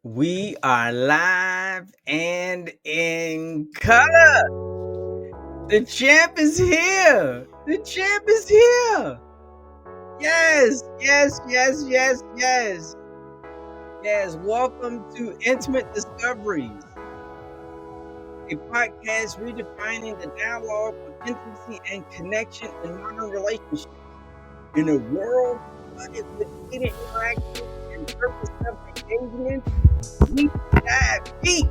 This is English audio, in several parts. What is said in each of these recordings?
We are live and in color. The champ is here. The champ is here. Yes, yes, yes, yes, yes, yes. Welcome to Intimate Discoveries, a podcast redefining the dialogue of intimacy and connection in modern relationships. In a world flooded with data interaction and surface level engagement, we dive deep,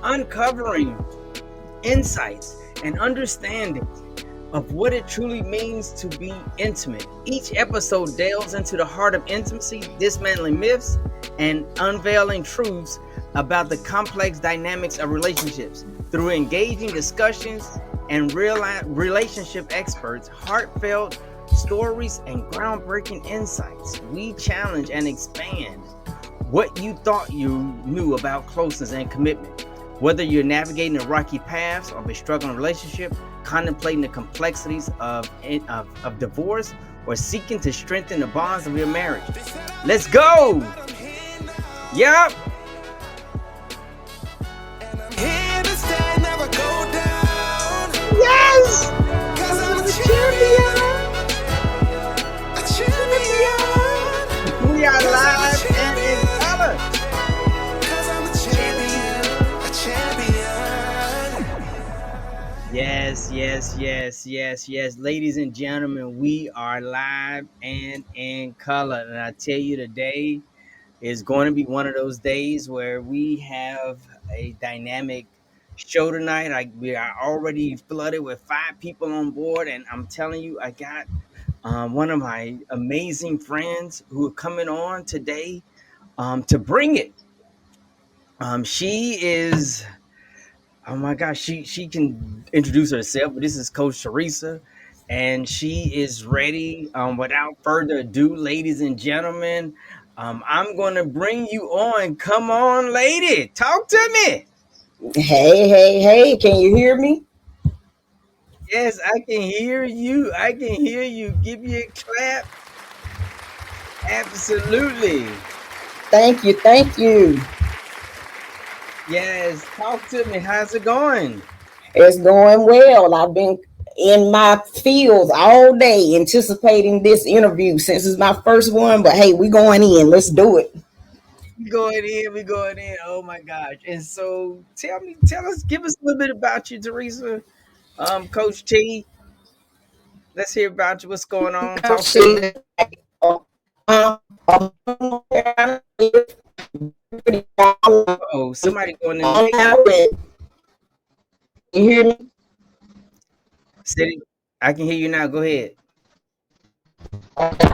uncovering insights and understanding of what it truly means to be intimate. Each episode delves into the heart of intimacy, dismantling myths and unveiling truths about the complex dynamics of relationships. Through engaging discussions and real relationship experts, heartfelt stories, and groundbreaking insights, we challenge and expand what you thought you knew about closeness and commitment. Whether you're navigating the rocky paths of a struggling relationship, contemplating the complexities of divorce, or seeking to strengthen the bonds of your marriage. Let's go! Yup! Yes! We are live and in color. Yes, yes, yes, yes, yes. Ladies and gentlemen, we are live and in color. And I tell you, today is going to be one of those days where we have a dynamic show tonight. We are already flooded with 5 people on board. And I'm telling you, I got one of my amazing friends who are coming on today to bring it. She is, oh my gosh, she can introduce herself, but this is Coach Teresa, and she is ready. Without further ado, ladies and gentlemen, I'm going to bring you on. Come on, lady, talk to me. Hey, hey, hey, can you hear me? Yes, I can hear you. I can hear you. Give you a clap. Absolutely. Thank you, thank you. Yes, talk to me. How's it going? It's going well. I've been in my fields all day anticipating this interview since it's my first one, but hey, we going in. Let's do it. We going in. We going in. Oh my gosh! And so, tell us, give us a little bit about you, Teresa. Coach T, let's hear about you. What's going on? Talk to me. Oh, somebody going in the matrix. You hear me? City, I can hear you now. Go ahead. I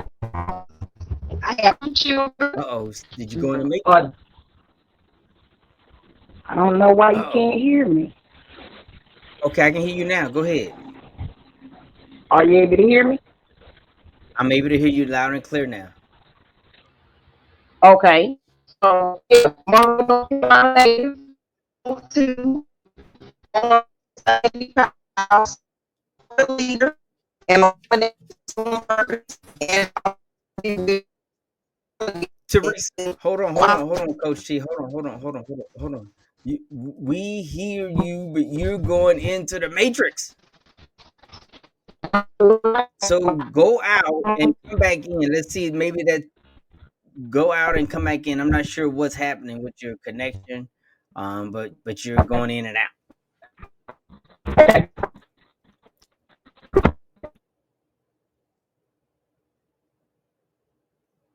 have children. Oh, did you go in the matrix? But I don't know why you Oh, can't hear me. okay, I can hear you now. Go ahead. Are you able to hear me? I'm able to hear you loud and clear now. Okay. So, to leader and Teresa, hold on, Coach T. Hold on. We hear you, but you're going into the matrix. So go out and come back in. Let's see. Maybe that go out and come back in. I'm not sure what's happening with your connection, but you're going in and out.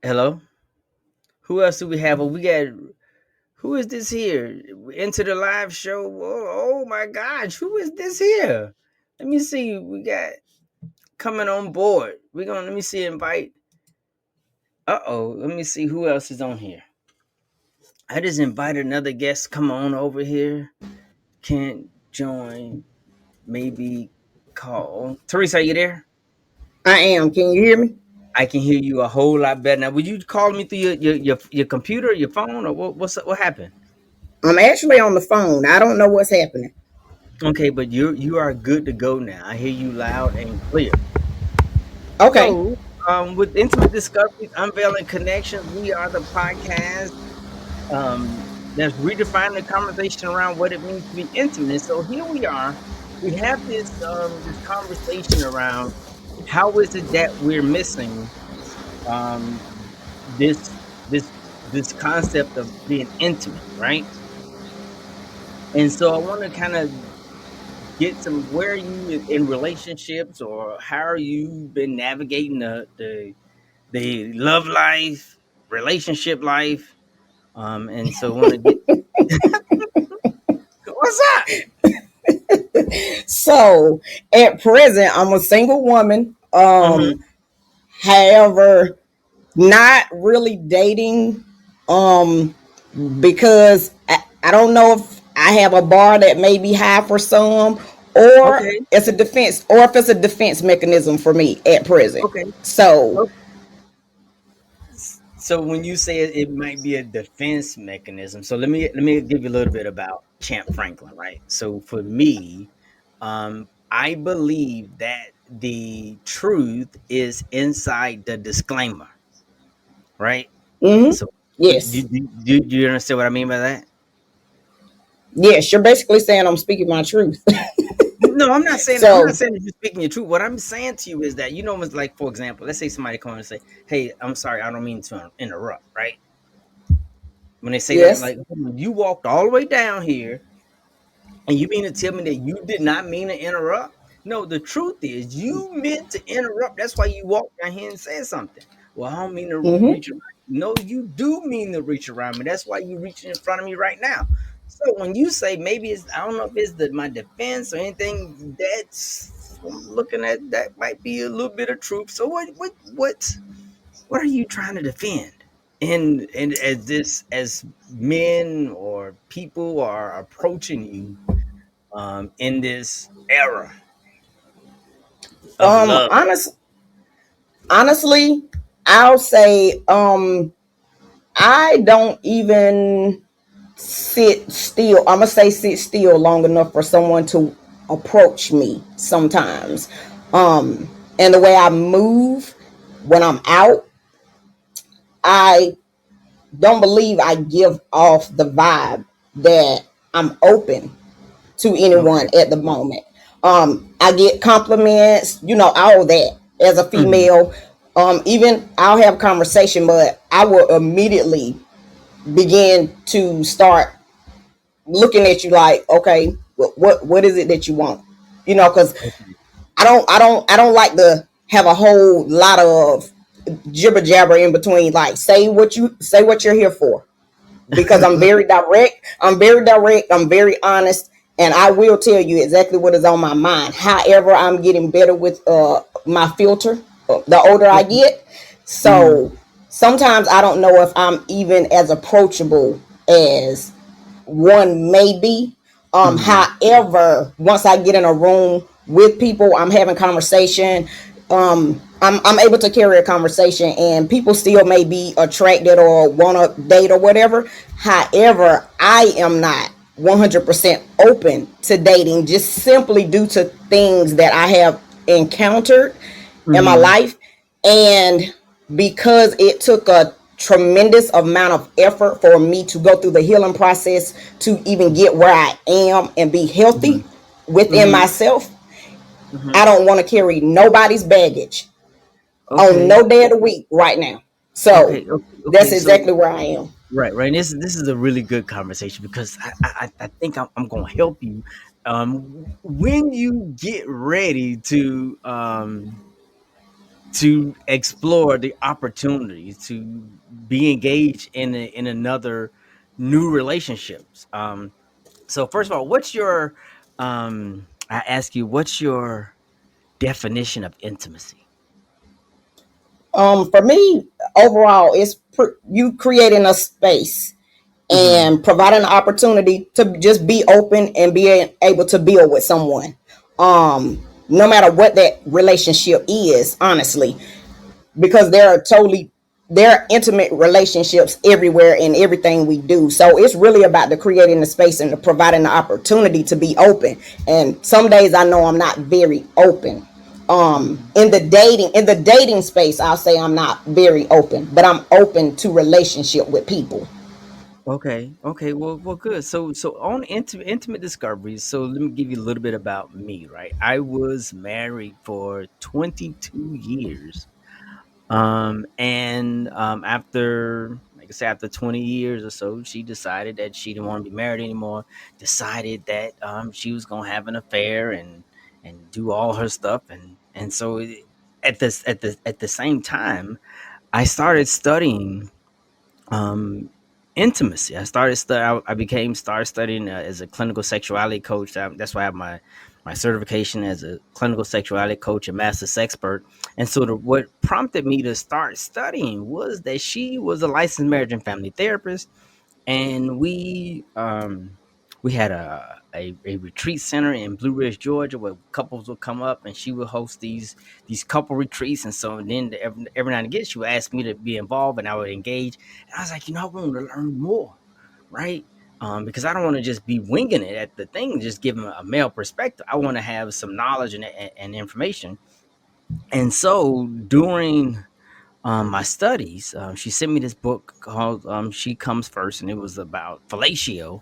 Hello. Who else do we have? Well, we got. Who is this here? Into the live show. Oh my gosh, who is this here? Let me see. We got coming on board. We're gonna let me see invite. Let me see who else is on here. I just invited another guest. Come on over here. Can't join. Maybe call. Teresa, are you there? I am. Can you hear me? I can hear you a whole lot better now. Would you call me through your computer, your phone, or what happened? I'm actually on the phone. I don't know what's happening. Okay, but you are good to go now. I hear you loud and clear. Okay. So, with Intimate Discoveries, Unveiling Connections, we are the podcast That's redefining the conversation around what it means to be intimate. So here we are. We have this conversation around how is it that we're missing um, this this this concept of being intimate, right? And so I want to kind of get some, where are you in relationships, or how are you been navigating the love life, relationship life? And so I want to get what's up? So at present, I'm a single woman. Mm-hmm. However, not really dating. Um, because I don't know if I have a bar that may be high for some, or Okay. it's a defense, or if it's a defense mechanism for me at present. Okay. So, So when you say it might be a defense mechanism, so let me give you a little bit about Champ Franklin, right? So for me, I believe that the truth is inside the disclaimer, right? mm-hmm, So yes, do you understand what I mean by that? yes, you're basically saying I'm speaking my truth. No, I'm not saying I'm not So, saying that you're speaking your truth. What I'm saying to you is that, it's like, for example, let's say somebody come and say, "Hey, I'm sorry, I don't mean to interrupt," right? When they say that, yes, like, you walked all the way down here, and you mean to tell me that you did not mean to interrupt? No, the truth is you meant to interrupt. That's why you walked down here and said something. Well, I don't mean to mm-hmm, reach around. No, you do mean to reach around me. That's why you're reaching in front of me right now. So when you say, maybe it's, I don't know if it's my defense or anything, that's, I'm looking at, that might be a little bit of truth. So what are you trying to defend? And as men or people are approaching you in this era of um, love. honest, honestly, I'll say, I don't even sit still. I'm gonna say sit still long enough for someone to approach me sometimes. And the way I move when I'm out, I don't believe I give off the vibe that I'm open to anyone Okay. at the moment. I get compliments, all that as a Hmm. female. Even I'll have conversation, but I will immediately begin to start looking at you like, okay, what is it that you want? Because Okay. I don't like to have a whole lot of jibber jabber in between. Like, say what you're here for, because I'm very direct. I'm very honest, and I will tell you exactly what is on my mind. However, I'm getting better with my filter the older I Okay. get. Hmm. So sometimes I don't know if I'm even as approachable as one may be. Hmm. However, once I get in a room with people, I'm having conversation. I'm able to carry a conversation, and people still may be attracted or want to date or whatever. However, I am not 100% open to dating, just simply due to things that I have encountered in my Hmm. life. And because it took a tremendous amount of effort for me to go through the healing process to even get where I am and be Hmm. healthy within Hmm. myself, Hmm. I don't want to carry nobody's baggage on Okay. no day of the week right now. So Okay. Okay. that's Okay. So exactly where I am. right. This is a really good conversation, because I think I'm going to help you when you get ready to explore the opportunities to be engaged in another new relationships. So first of all, I ask you, what's your definition of intimacy? For me, overall, it's you creating a space Hmm. and providing an opportunity to just be open and be able to build with someone. No matter what that relationship is, honestly, because there are intimate relationships everywhere in everything we do. So it's really about the creating the space and the providing the opportunity to be open. And some days I know I'm not very open. Hmm. In the dating space, I'll say I'm not very open, but I'm open to relationship with people. Okay. Okay. Well, good. So on intimate discoveries. So let me give you a little bit about me. Right. I was married for 22 years. And after, like I said, after 20 years or so, she decided that she didn't want to be married anymore. Decided that she was gonna have an affair and do all her stuff. And so at the same time, I started studying um intimacy. I became started studying as a clinical sexuality coach. That's why I have my certification as a clinical sexuality coach and master sexpert. And so what prompted me to start studying was that she was a licensed marriage and family therapist, and we had a retreat center in Blue Ridge, Georgia, where couples would come up, and she would host these couple retreats. And so then every now and again, she would ask me to be involved, and I would engage. And I was like, I want to learn more, right? Because I don't want to just be winging it at the thing, just giving a male perspective. I want to have some knowledge and information. And so during my studies, she sent me this book called "She Comes First," and it was about fellatio.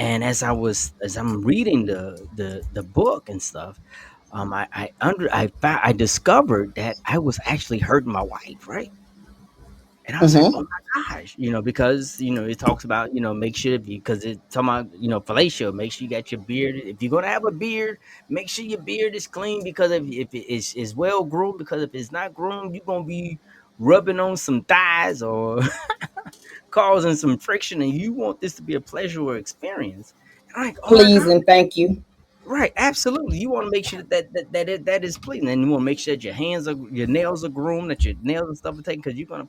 And as I'm reading the book and stuff, I discovered that I was actually hurting my wife, right? And I was like, "Oh Mm-hmm. my gosh," because it talks about make sure because it's talking about fellatio. Make sure you got your beard. If you're gonna have a beard, make sure your beard is clean because if it is well groomed. Because if it's not groomed, you're gonna be rubbing on some thighs or causing some friction, and you want this to be a pleasurable experience. And I'm like, "Oh my Please god." and thank you. Right, absolutely. You want to make sure that is pleasing, and you want to make sure that your nails are groomed, that your nails and stuff are taken, because you're gonna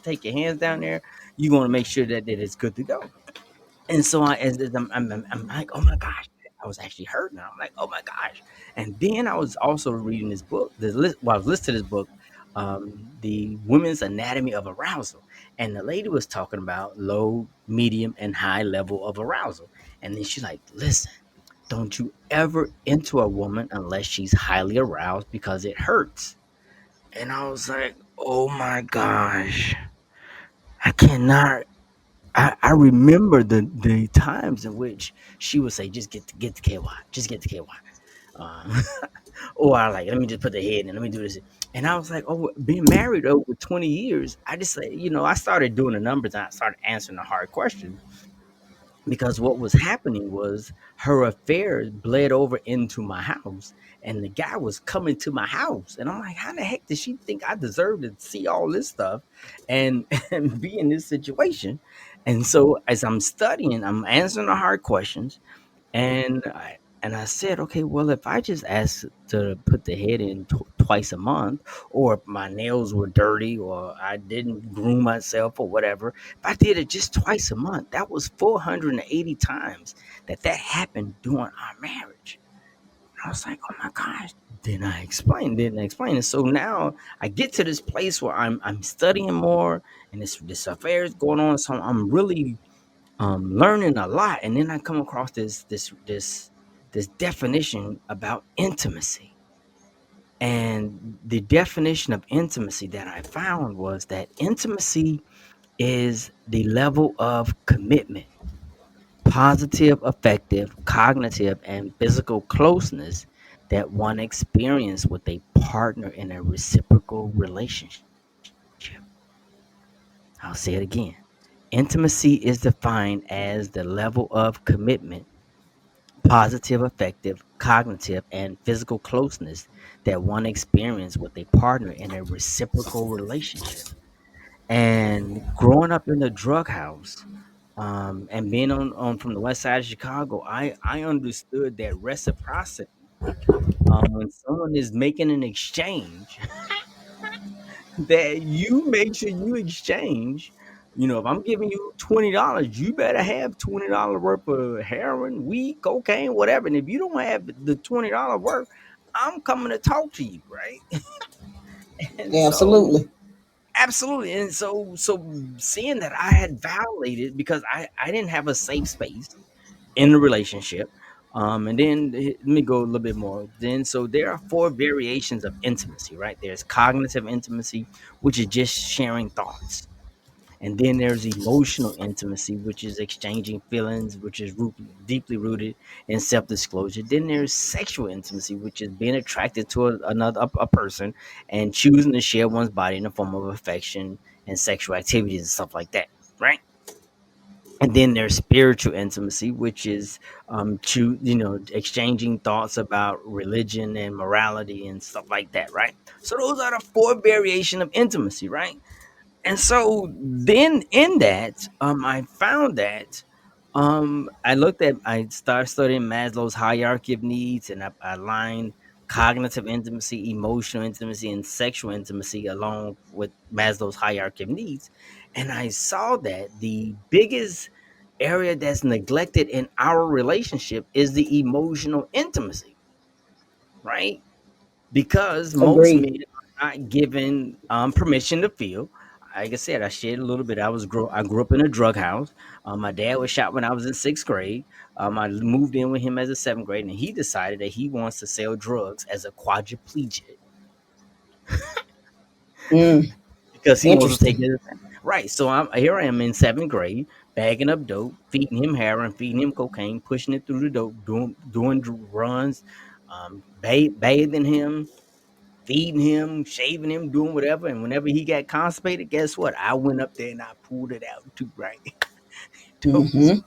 take your hands down there. You want to make sure that it's good to go. And so as I'm like, oh my gosh, I was actually hurting. I'm like, oh my gosh. And then I was also reading this book. I was listening to this book, the Women's Anatomy of Arousal, and the lady was talking about low, medium, and high level of arousal. And then she's like, listen, don't you ever enter a woman unless she's highly aroused because it hurts. And I was like, oh my gosh, I cannot. I remember the times in which she would say, just get the KY, just get the KY. Um, or I like, let me just put the head in, let me do this. And I was like, oh, being married over 20 years, I just say, I started doing the numbers and I started answering the hard questions, because what was happening was her affair bled over into my house, and the guy was coming to my house, and I'm like, how the heck did she think I deserve to see all this stuff and and be in this situation? And so as I'm studying, I'm answering the hard questions, and I said, okay, well, if I just asked to put the head in twice a month, or if my nails were dirty, or I didn't groom myself, or whatever, if I did it just twice a month, that was 480 times that happened during our marriage. I was like, oh my gosh. Didn't explain. And so now I get to this place where I'm studying more, and this affair is going on. So I'm really learning a lot, and then I come across this definition about intimacy. And the definition of intimacy that I found was that intimacy is the level of commitment, positive, effective, cognitive, and physical closeness that one experiences with a partner in a reciprocal relationship. I'll say it again. Intimacy is defined as the level of commitment, positive, effective, cognitive, and physical closeness that one experiences with a partner in a reciprocal relationship. And growing up in the drug house, and being on from the west side of Chicago, I understood that reciprocity. When someone is making an exchange, that you make sure you exchange. If I'm giving you $20, you better have $20 worth of heroin, weed, cocaine, whatever. And if you don't have the $20 worth, I'm coming to talk to you, right? And Yeah, so absolutely. absolutely. And so seeing that I had violated because I didn't have a safe space in the relationship. And then let me go a little bit more. Then, so there are four variations of intimacy, right? There's cognitive intimacy, which is just sharing thoughts. And then there's emotional intimacy, which is exchanging feelings, which is deeply rooted in self-disclosure. Then there's sexual intimacy, which is being attracted to a person and choosing to share one's body in the form of affection and sexual activities and stuff like that, right? And then there's spiritual intimacy, which is exchanging thoughts about religion and morality and stuff like that, right? So those are the four variation of intimacy, right? And so then in that, I found that I started studying Maslow's hierarchy of needs, and I aligned cognitive intimacy, emotional intimacy, and sexual intimacy along with Maslow's hierarchy of needs. And I saw that the biggest area that's neglected in our relationship is the emotional intimacy, right? Because most Agree. men are not given permission to feel. Like I said, I shared a little bit. I grew up in a drug house. My dad was shot when I was in sixth grade. I moved in with him as a seventh grade, and he decided that he wants to sell drugs as a quadriplegic Mm, because he wants to take interesting. it. Right. So I am in seventh grade, bagging up dope, feeding him heroin, feeding him cocaine, pushing it through the dope, doing runs, bathing him, feeding him, shaving him, doing whatever. And whenever he got constipated, guess what? I went up there and I pulled it out too, right? Dope was Mm-hmm.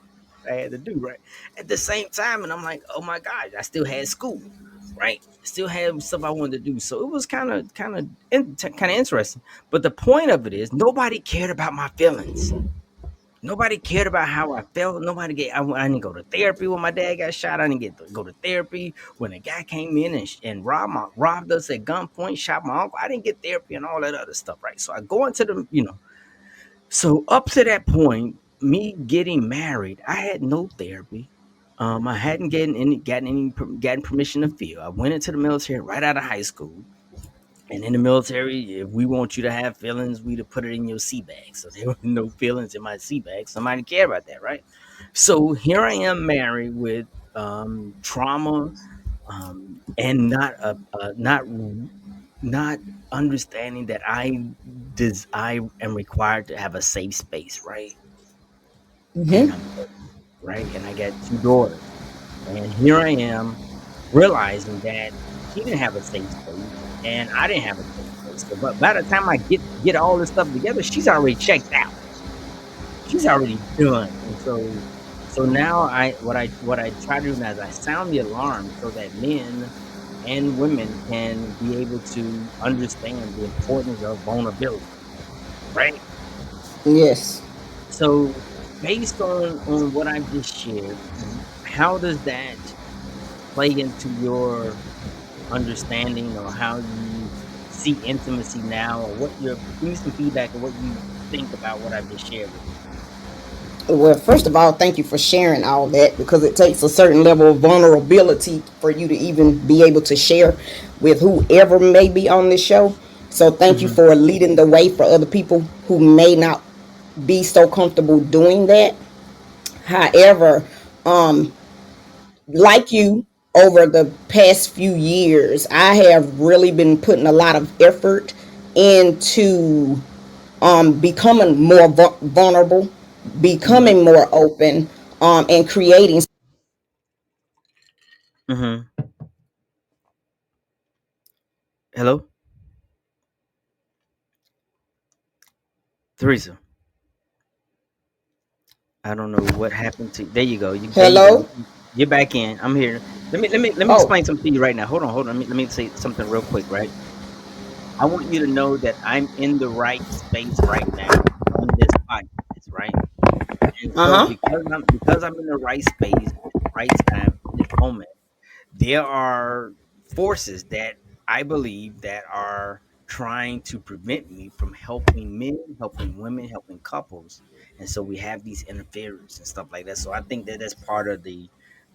what I had to do, right? At the same time, and I'm like, oh my God, I still had school, right? Still had stuff I wanted to do. So it was kind of interesting. But the point of it is nobody cared about my feelings. Nobody cared about how I felt. I didn't go to therapy when my dad got shot. I didn't go to therapy when a guy came in and robbed us at gunpoint, shot my uncle. I didn't get therapy and all that other stuff, right? So I go into so up to that point, me getting married, I had no therapy. I hadn't gotten permission to feel. I went into the military right out of high school. And in the military, if we want you to have feelings, we to put it in your sea bag. So there were no feelings in my sea bag. Somebody care about that, right? So here I am married with trauma, and not understanding that I am required to have a safe space, right? And I'm Mm-hmm. right, and I got two daughters, and here I am realizing that she didn't have a safe space, and I didn't have a safe space. So, but by the time I get all this stuff together, she's already checked out. She's already done, and so now what I try to do now is I sound the alarm so that men and women can be able to understand the importance of vulnerability, right? Yes. So based on what I've just shared, how does that play into your understanding or how you see intimacy now, or what your give me some feedback of what you think about what I've just shared with you. Well, first of all, thank you for sharing all that because it takes a certain level of vulnerability for you to even be able to share with whoever may be on this show. So, thank you Hmm. for leading the way for other people who may not be so comfortable doing that. However, like you, over the past few years, I have really been putting a lot of effort into becoming more vulnerable, Hmm. becoming more open, and creating. Hmm. Hello, Teresa. I don't know what happened to. There you go. There you go. Hello. You're back in. I'm here. Let me Oh. explain something to you right now. Hold on, hold on. Let me say something real quick, right? I want you to know that I'm in the right space right now on this podcast, right? And Uh so huh. because I'm in the right space at the right time in this moment, there are forces that I believe that are trying to prevent me from helping men, helping women, helping couples, and so we have these interference and stuff like that. So I think that that's part of the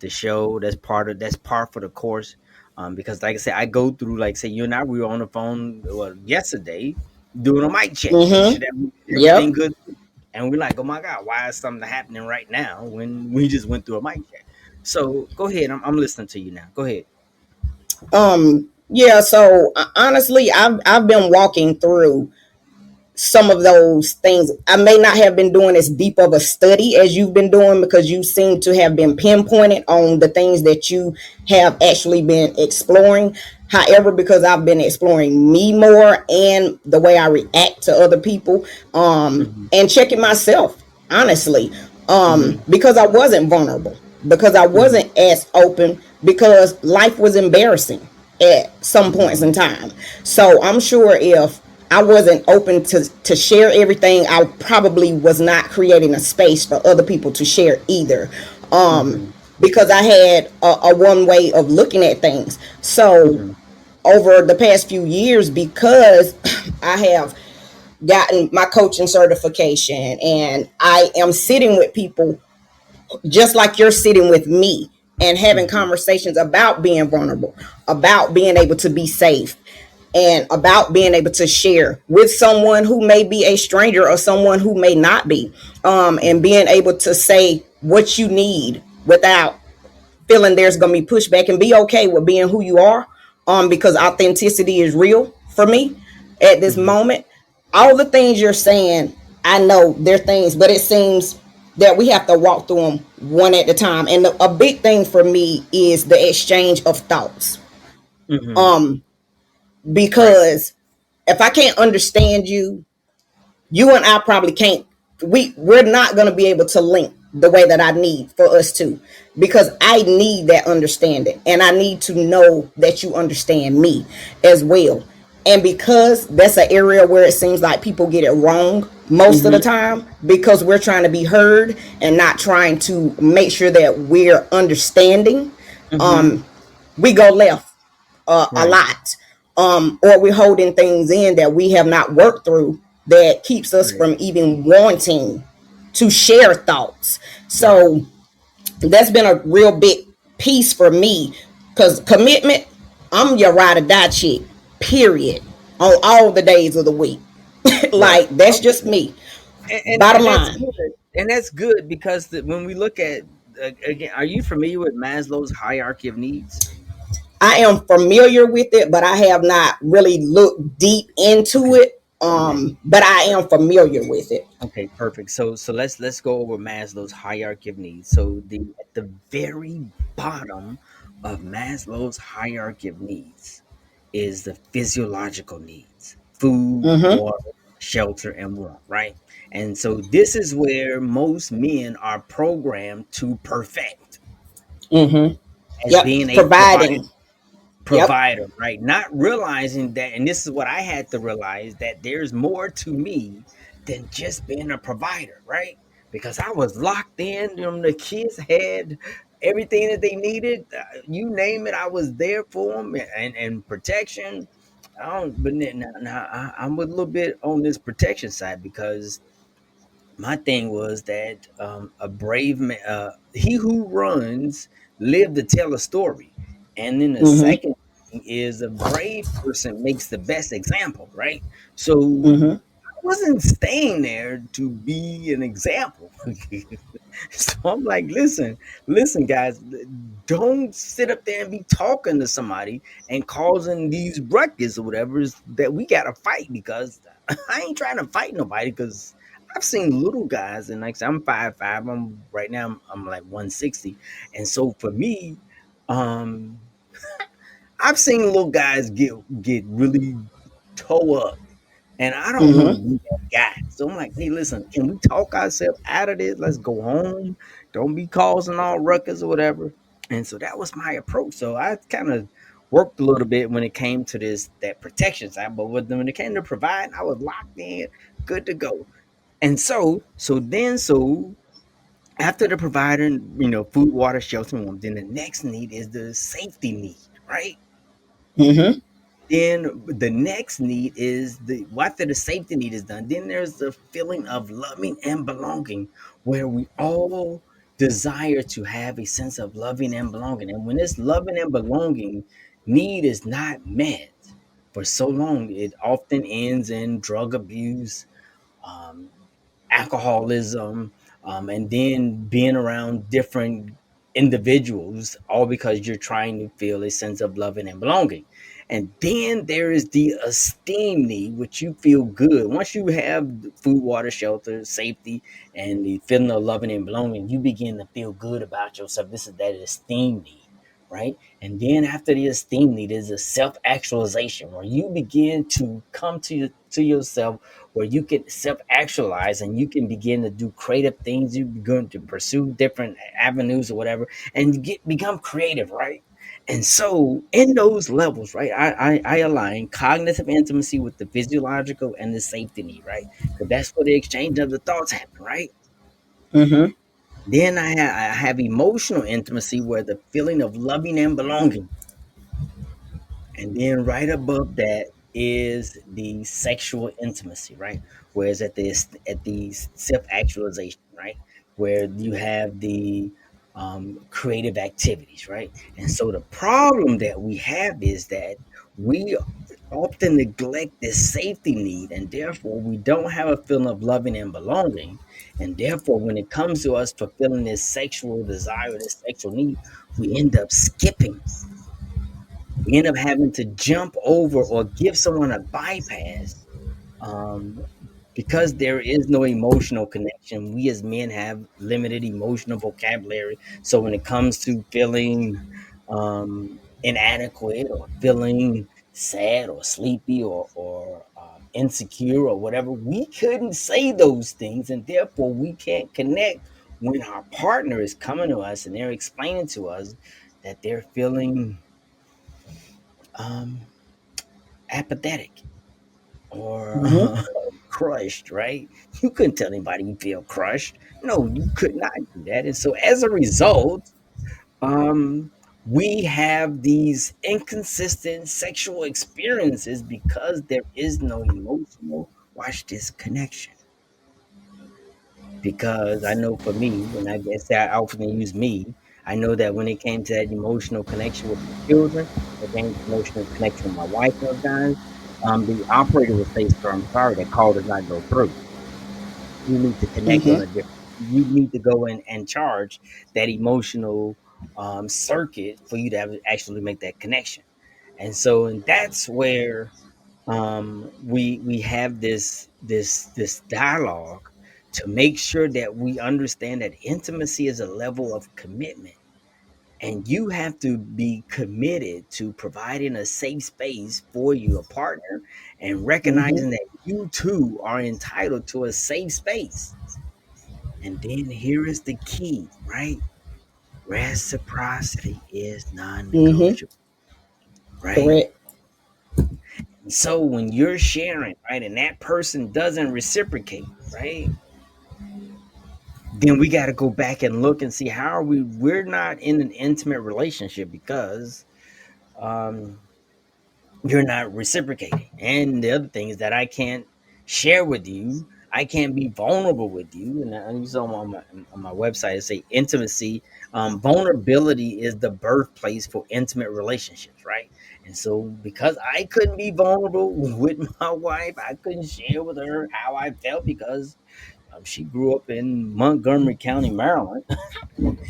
show. That's part for the course. Because like I said, I go through like say you and I we were on the phone yesterday doing a mic check, making sure Mm that hmm. everything Yep. good, and we're like, oh my god, why is something happening right now when we just went through a mic check? So go ahead, I'm listening to you now. Go ahead. Yeah. So honestly, I've been walking through. some of those things. I may not have been doing as deep of a study as you've been doing, because you seem to have been pinpointed on the things that you have actually been exploring. However, because I've been exploring me more and the way I react to other people, Mm-hmm. and checking myself honestly, Mm-hmm. because I wasn't vulnerable, because I Mm-hmm. wasn't as open, because life was embarrassing at some points Mm-hmm. in time. So I'm sure if I wasn't open to share everything, I probably was not creating a space for other people to share either. Mm-hmm. Because I had a one way of looking at things. So Mm-hmm. over the past few years, because I have gotten my coaching certification and I am sitting with people just like you're sitting with me and having Mm-hmm. conversations about being vulnerable, about being able to be safe, and about being able to share with someone who may be a stranger or someone who may not be, and Mm-hmm. being able to say what you need without feeling there's going to be pushback, and be okay with being who you are, because authenticity is real for me at this Mm-hmm. moment. All the things you're saying, I know they're things, but it seems that we have to walk through them one at a time. And a big thing for me is the exchange of thoughts, Mm-hmm. Right. because if I can't understand you, you and I probably can't, we're not going to be able to link the way that I need for us to, because I need that understanding and I need to know that you understand me as well. And because that's an area where it seems like people get it wrong most of the Mm-hmm. time, because we're trying to be heard and not trying to make sure that we're understanding, Mm-hmm. we go left a Right. lot, or we're holding things in that we have not worked through, that keeps us Right. from even wanting to share thoughts. Right. So that's been a real big piece for me, because commitment, I'm your ride or die chick, period, on all the days of the week. Right. Like, that's Okay. just me, And bottom that's line. good. And that's good because when we look at again, are you familiar with Maslow's hierarchy of needs? I am familiar with it, but I have not really looked deep into Okay. it, Okay. but I am familiar with it. Okay, perfect. So let's go over Maslow's hierarchy of needs. So the at the very bottom of Maslow's hierarchy of needs is the physiological needs: food, Mm-hmm. water, shelter, and warmth, right? And so this is where most men are programmed to perfect Mm-hmm. as Yep. being a Providing. Yep. provider, right? Not realizing that, and this is what I had to realize, that there's more to me than just being a provider, right? Because I was locked in. The kids had everything that they needed. You name it, I was there for them, and protection. I don't, but now I'm a little bit on this protection side because my thing was that a brave man, he who runs, live to tell a story. And then the Mm-hmm. second thing is a brave person makes the best example, right? So Mm-hmm. I wasn't staying there to be an example. So I'm like, listen, guys, don't sit up there and be talking to somebody and causing these ruckus or whatever that we gotta fight, because I ain't trying to fight nobody, because I've seen little guys, and like I said, I'm 5'5". I'm right now I'm like 160. And so for me, um I've seen little guys get really toe up, and I don't want to Mm-hmm. be that guy. So I'm like, hey, listen, can we talk ourselves out of this? Let's go home. Don't be causing all ruckus or whatever. And so that was my approach. So I kind of worked a little bit when it came to this that protection side, but when it came to providing, I was locked in, good to go. And so after the provider, food, water, shelter, and warmth, then the next need is the safety need, right? Mm-hmm. Then the next need is after the safety need is done, then there's the feeling of loving and belonging, where we all desire to have a sense of loving and belonging. And when this loving and belonging need is not met for so long, it often ends in drug abuse, um, alcoholism, and then being around different individuals, all because you're trying to feel a sense of loving and belonging. And then there is the esteem need, which you feel good. Once you have food, water, shelter, safety, and the feeling of loving and belonging, you begin to feel good about yourself. This is that esteem need, right? And then after the esteem need is a self-actualization, where you begin to come to yourself, where you can self-actualize and you can begin to do creative things. You begin to pursue different avenues or whatever, and you become creative, right? And so, in those levels, right, I align cognitive intimacy with the physiological and the safety need, right? Because that's where the exchange of the thoughts happen, right? Mm-hmm. Then I have emotional intimacy where the feeling of loving and belonging. And then right above that is the sexual intimacy, right? Whereas at the self actualization, right? Where you have the creative activities, right? And so the problem that we have is that we often neglect this safety need, and therefore we don't have a feeling of loving and belonging. And therefore, when it comes to us fulfilling this sexual desire, this sexual need, we end up skipping, we end up having to jump over or give someone a bypass, um, because there is no emotional connection. We as men have limited emotional vocabulary. So when it comes to feeling inadequate or feeling sad or sleepy or insecure or whatever, we couldn't say those things. And therefore, we can't connect when our partner is coming to us and they're explaining to us that they're feeling um, apathetic or Mm-hmm. crushed, right? You couldn't tell anybody you feel crushed. No, you could not do that. And so as a result, um, we have these inconsistent sexual experiences because there is no emotional, watch this, connection. Because I know for me, and I guess I often use me, I know that when it came to that emotional connection with my children, it came to emotional connection with my wife sometimes, the operator would say, "Sir, I'm sorry, that call does not go through. You need to connect on Mm-hmm. a different, you need to go in and charge that emotional circuit for you to actually make that connection." And so, and that's where we have this dialogue to make sure that we understand that intimacy is a level of commitment, and you have to be committed to providing a safe space for your partner and Mm-hmm. recognizing that you too are entitled to a safe space. And then here is the key, right? Reciprocity is Mm-hmm. non-negotiable, right? Correct. So when you're sharing, right, and that person doesn't reciprocate, right, then we got to go back and look and see how are we're not in an intimate relationship because um you're not reciprocating. And the other thing is that I can't share with you. I can't be vulnerable with you. And you saw on my website, it say intimacy. Vulnerability is the birthplace for intimate relationships, right? And so, because I couldn't be vulnerable with my wife, I couldn't share with her how I felt because she grew up in Montgomery County, Maryland.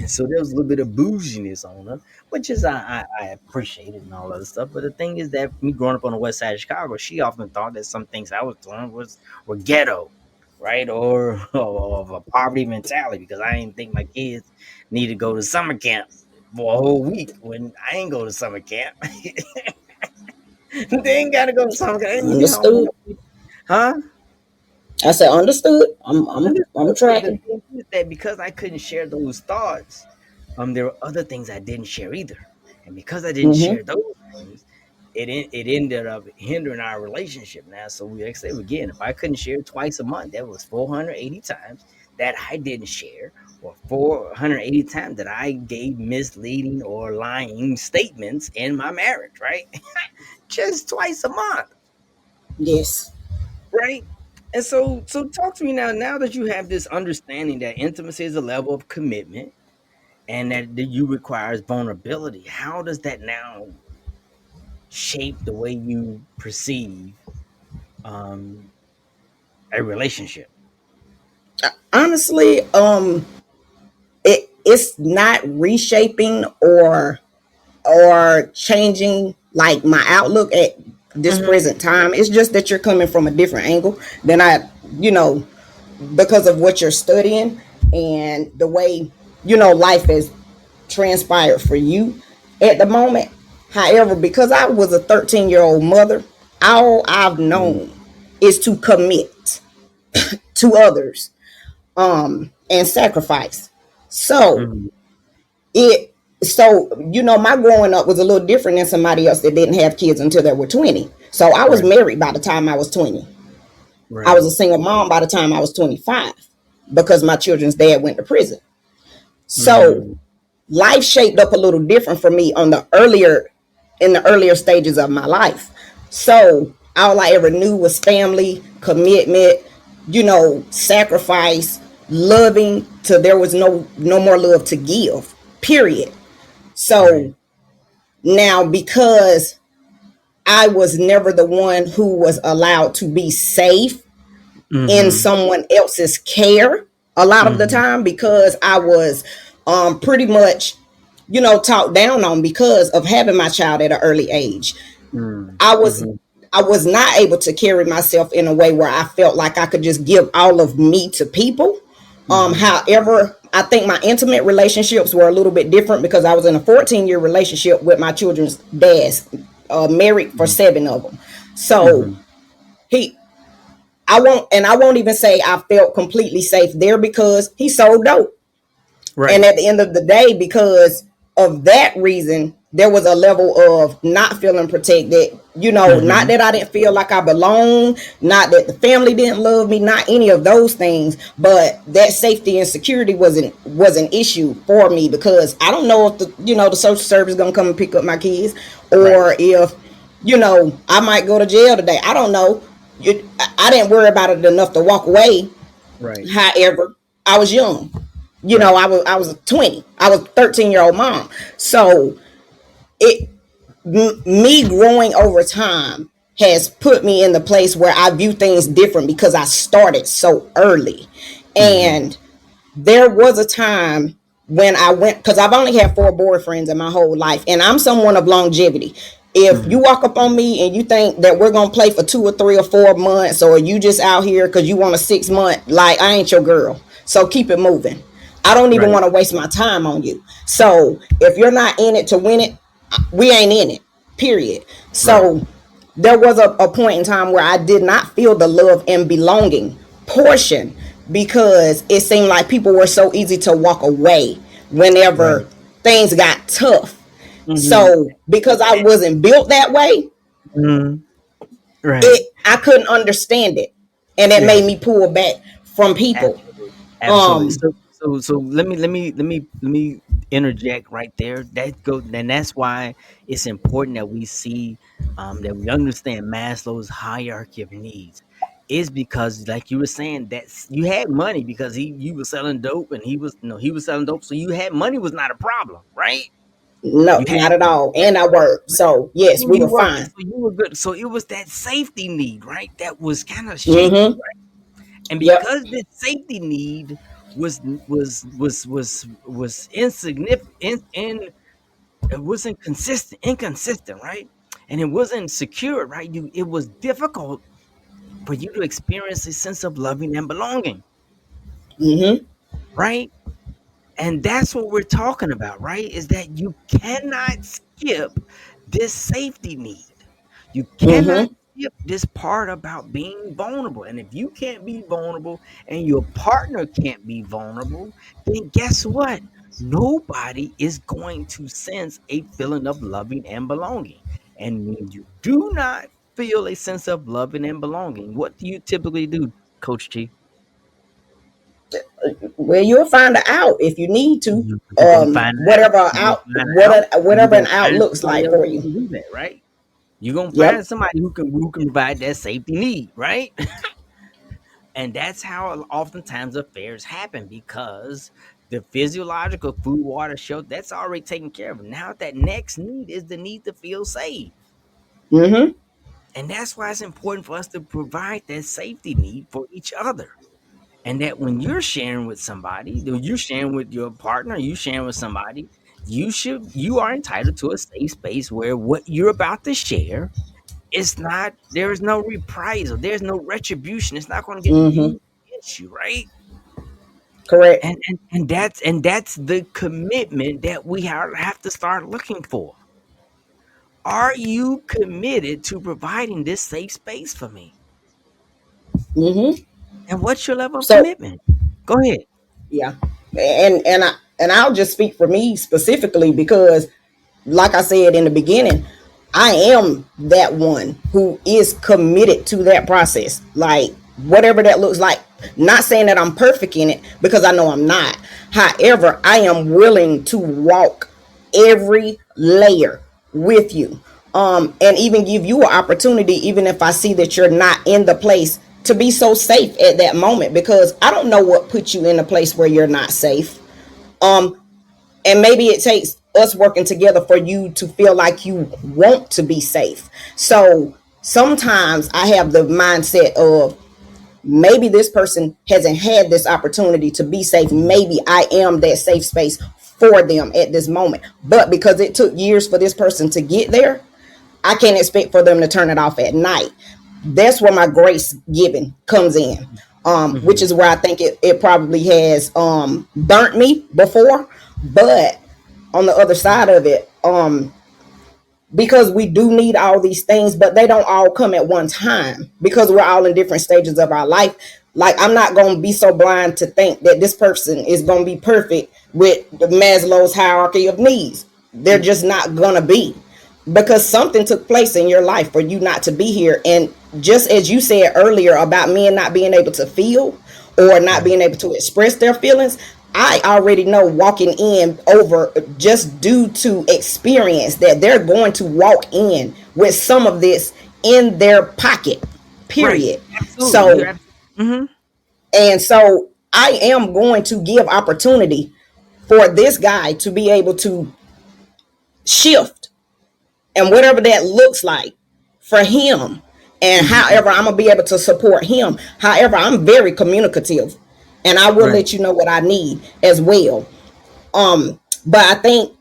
So there was a little bit of bouginess on her, which is I appreciated and all that stuff. But the thing is that me growing up on the west side of Chicago, she often thought that some things I was doing was were ghetto, right? Or of a poverty mentality because I didn't think my kids need to go to summer camp for a whole week when I ain't go to summer camp. They ain't gotta go to summer camp. They need to be home with Understood. the people. Huh? I said understood. I'm Understood, but the tracking. thing is that because I couldn't share those thoughts, there were other things I didn't share either, and because I didn't Mm-hmm. share those things, it ended up hindering our relationship. Now, so we like I say again, if I couldn't share twice a month, that was 480 times that I didn't share, or 480 times that I gave misleading or lying statements in my marriage, right? Just twice a month. Yes. Right? And so talk to me now that you have this understanding that intimacy is a level of commitment and that you requires vulnerability. How does that now shape the way you perceive um a relationship? Honestly, it's not reshaping or changing. like my outlook at this Mm-hmm. present time. It's just that you're coming from a different angle than I, you know, because of what you're studying and the way, life has transpired for you at the moment. However, because I was a 13-year-old mother, all I've known is to commit to others, and sacrifice. So Mm-hmm. it my growing up was a little different than somebody else that didn't have kids until they were 20. So I was Right. married by the time I was 20. I was Right. a single mom by the time I was 25 because my children's dad went to prison. So Mm-hmm. life shaped up a little different for me in the earlier stages of my life. So all I ever knew was family, commitment, sacrifice, loving till there was no more love to give. Period. Right. So now, because I was never the one who was allowed to be safe in Mm-hmm. someone else's care a lot of the Mm-hmm. time, because I was pretty much, talked down on because of having my child at an early age. I was Mm-hmm. I was not able to carry myself in a way where I felt like I could just give all of me to people. Mm-hmm. However, I think my intimate relationships were a little bit different because I was in a 14-year relationship with my children's dads, married for 7 of them. So Mm-hmm. he, I won't even say I felt completely safe there because he sold dope. And Right. at the end of the day, because of that reason, there was a level of not feeling protected. Not Mm-hmm. that I didn't feel like I belonged, not that the family didn't love me, not any of those things, but that safety and security was an issue for me because I don't know if the social service is gonna come and pick up my kids, Right. or if I might go to jail today. I don't know. I didn't worry about it enough to walk away. Right. However, I was young. Right. I was 20. I was a 13-year-old mom. So it me growing over time has put me in the place where I view things different because I started so early. Mm-hmm. And there was a time when I went, because I've only had 4 boyfriends in my whole life, and I'm someone of longevity. If you Mm-hmm. walk up on me and you think that we're gonna play for 2 or 3 or 4 months, or you just out here because you want a 6 month, like, I ain't your girl. So keep it moving. I don't even Right. want to waste my time on you. So if you're not in it to win it, we ain't in it. Period. Right. So there was a point in time where I did not feel the love and belonging portion because it seemed like people were so easy to walk away Right. whenever things got tough. Mm-hmm. So because I wasn't built that way, Mm-hmm. Right. I couldn't understand it, and it Yeah. made me pull back from people. Absolutely. Absolutely. Um, So let me interject right there. That go and that's why it's important that we see that we understand Maslow's hierarchy of needs. Is because like you were saying that you had money because you was selling dope and he was selling dope, so you had money was not a problem, right? no, You had not at money, all. And I worked, right? so yes, And we you were worked, fine. so you were good. So it was that safety need, right? That was kind of shaky. Mm-hmm. And Yep. because this safety need was insignificant, it wasn't inconsistent, right? And it wasn't secure, right? It was difficult for you to experience a sense of loving and belonging, Mm-hmm. right? And that's what we're talking about, right? Is that you cannot skip this safety need. You cannot Mm-hmm. skip this part about being vulnerable. And if you can't be vulnerable and your partner can't be vulnerable, then guess what? Nobody is going to sense a feeling of loving and belonging. And when you do not feel a sense of loving and belonging, what do you typically do, Coach T? Well, you'll find out if you need to. You're gonna find it out. Whatever You're gonna out, find it out, and you're whatever an gonna out find looks somebody like else for who you. can do that, right? You're gonna Yep. find somebody who can provide that safety need, right? And that's how oftentimes affairs happen because the physiological food, water, shelter, that's already taken care of. Now that next need is the need to feel safe. Mm-hmm. And that's why it's important for us to provide that safety need for each other. And that when you're sharing with somebody, you're sharing with your partner, you sharing with somebody, you are entitled to a safe space where what you're about to share is not there is no reprisal, there's no retribution. It's not going to get Mm-hmm. used against you, right? Correct. And that's the commitment that we have to start looking for. Are you committed to providing this safe space for me? Mm-hmm. And what's your level of So commitment? Go ahead. yeah, and I'll just speak for me specifically because, like I said in the beginning, I am that one who is committed to that process. Like whatever that looks like. Not saying that I'm perfect in it because I know I'm not. However, I am willing to walk every layer with you. And even give you an opportunity, even if I see that you're not in the place, to be so safe at that moment, because I don't know what put you in a place where you're not safe. And maybe it takes us working together for you to feel like you want to be safe. So sometimes I have the mindset of, maybe this person hasn't had this opportunity to be safe. Mhm. Maybe I am that safe space for them at this moment. But because it took years for this person to get there, I can't expect for them to turn it off at night. That's where my grace giving comes in, which Mhm. is where I think it probably has burnt me before. But on the other side of it, because we do need all these things, but they don't all come at one time because we're all in different stages of our life. Like, I'm not going to be so blind to think that this person is going to be perfect with the Maslow's hierarchy of needs. They're Mm. just not going to be, because something took place in your life for you not to be here. And just as you said earlier about men not being able to feel or not Right. being able to express their feelings, I already know walking in over, just due to experience, that they're going to walk in with some of this in their pocket, Right. period. Absolutely. You're So, absolutely. and so I am going to give opportunity for this guy to be able to shift, and whatever that looks like for him, and Hmm. however I'm gonna be able to support him. However, I'm very communicative, and I will Right. let you know what I need as well. But I think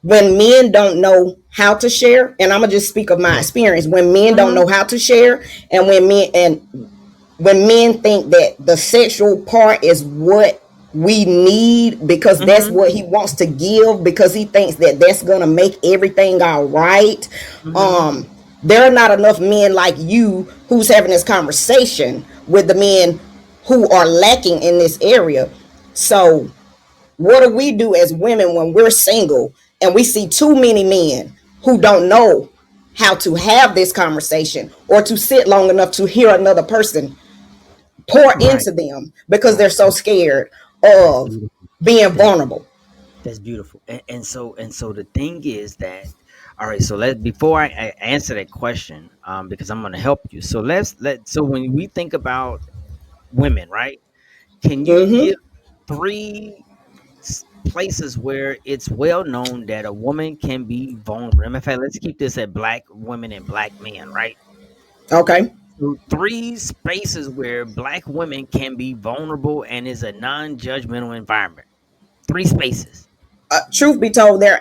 when men don't know how to share, and I'm gonna just speak of my experience, when men don't Hmm. know how to share, and when men think that the sexual part is what we need because that's Hmm. what he wants to give, because he thinks that that's gonna make everything all right. Hmm. um there are not enough men like you who's having this conversation with the men who are lacking in this area. So what do we do as women when we're single and we see too many men who don't know how to have this conversation or to sit long enough to hear another person pour Right. into them because they're Right. so scared That's of beautiful. being That's vulnerable? that's beautiful. And so the thing is that, all right. So let before I answer that question, because I'm going to help you. So so when we think about women, right? Can you give Mm-hmm. three places where it's well known that a woman can be vulnerable? In fact, let's keep this at black women and black men, right? Okay. So three spaces where black women can be vulnerable and is a non-judgmental environment. Three spaces. Truth be told, there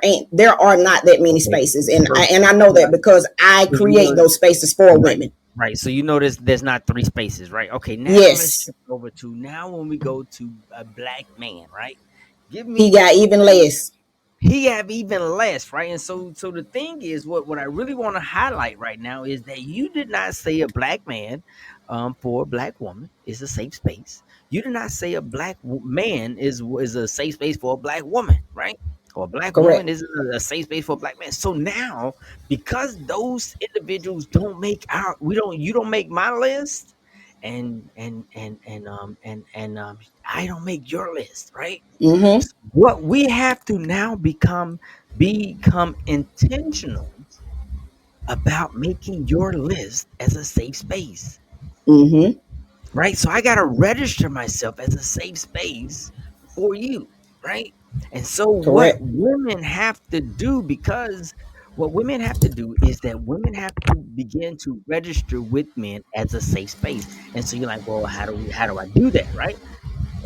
are not that many Okay. spaces, and So, I know so, that because I so you create know, those spaces for right, women. right. So you notice there's not three spaces, right? Okay. Now let's Yes, shift over to now when we go to a black man, right? Give he me got even three. less. He have even less, right? And so the thing is, what I really want to highlight right now is that you did not say a black man for a black woman is a safe space. You did not say a black man is a safe space for a black woman, right? Or a black woman Correct. is a safe space for a black man. So now, because those individuals don't make our we don't you don't make my list, and I don't make your list, right? Mm-hmm. What we have to now become intentional about making your list as a safe space, Mm-hmm. right? So I got to register myself as a safe space for you, right? And so what Correct. women have to do, because what women have to do is that women have to begin to register with men as a safe space. And so you're like, well, how do I do that, right?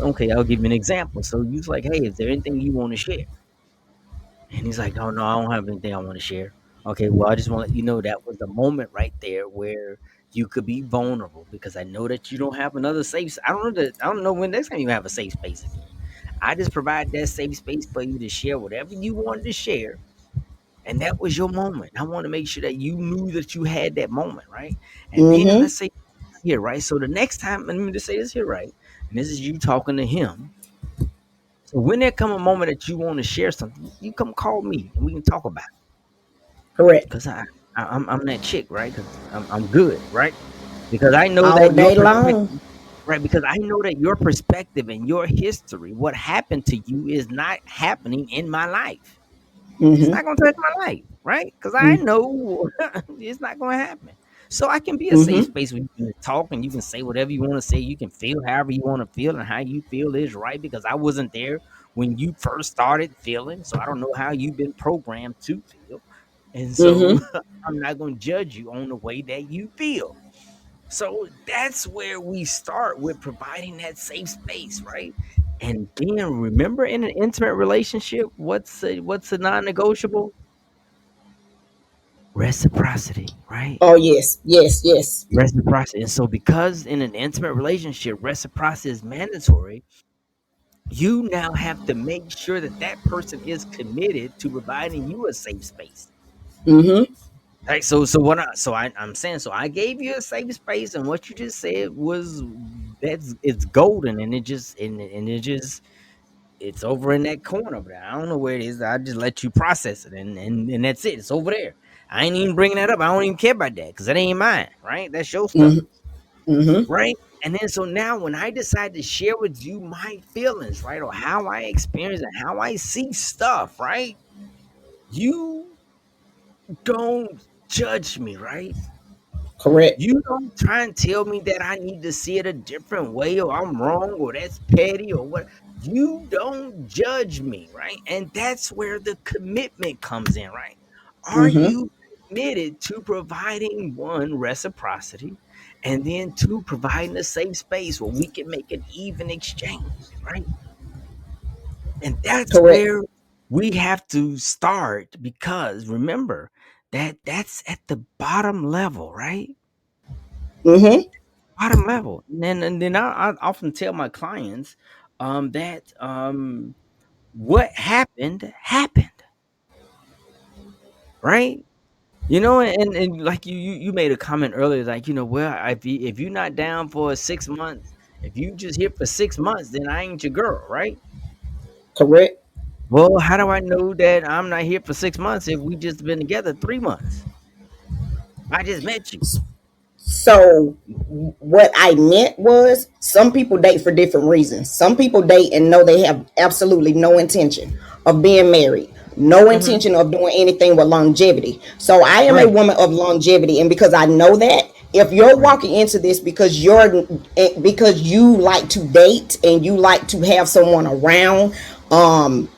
Okay, I'll give you an example. So you're like, hey, is there anything you want to share? And he's like, "Oh no, I don't have anything I want to share." Okay, well, I just want to let you know that was the moment right there where you could be vulnerable because I know that you don't have another safe. I don't know when next time you have a safe space again. I just provide that safe space for you to share whatever you wanted to share, and that was your moment. I want to make sure that you knew that you had that moment, right? And then Mm-hmm. let's say here, right? So the next time, let me just say this here, right? And this is you talking to him. So when there come a moment that you want to share something, you come call me and we can talk about it. Correct. Cause I'm that chick, right? Cause I'm good, right? Because I know All that your day long. perspective, right? Because I know that your perspective and your history, what happened to you, is not happening in my life. It's Mm-hmm. not gonna touch my life, right? Because I know it's not gonna happen. So I can be a safe Mm-hmm. space where you can talk and you can say whatever you want to say. You can feel however you want to feel and how you feel is right. Because I wasn't there when you first started feeling, so I don't know how you've been programmed to feel, and so Mm-hmm. I'm not gonna judge you on the way that you feel. So that's where we start with providing that safe space, right? And then remember, in an intimate relationship, what's a non-negotiable? Reciprocity, right? Oh yes, yes, yes. Reciprocity. And so because in an intimate relationship, reciprocity is mandatory, you now have to make sure that that person is committed to providing you a safe space. Mm-hmm. Right. So I'm saying, so I gave you a safe space, and what you just said was that's it's golden, and it just it's over in that corner over there. I don't know where it is. I just let you process it, and that's it. It's over there. I ain't even bringing that up. I don't even care about that because that ain't mine, right? That's your stuff, Mm-hmm. Mm-hmm. right? And then so now when I decide to share with you my feelings, right, or how I experience and how I see stuff, right, you don't judge me, right? Correct. You don't try and tell me that I need to see it a different way or I'm wrong or that's petty or what. You don't judge me, right? And that's where the commitment comes in, right? Are Mm-hmm. you committed to providing one, reciprocity, and then two, providing a safe space where we can make an even exchange, right? And that's Correct. where we have to start because remember that that's at the bottom level, right? Mm-hmm. Bottom level. And then I often tell my clients that what happened happened, right? And like you made a comment earlier, like well, if you're not down for 6 months, if you just here for 6 months, then I ain't your girl, right? Correct. Well, how do I know that I'm not here for 6 months if we just been together 3 months? I just met you. So what I meant was some people date for different reasons. Some people date and know they have absolutely no intention of being married, no Hmm. intention of doing anything with longevity. So I am a Right, woman of longevity, and because I know that, if you're right. walking into this because you like to date and you like to have someone around,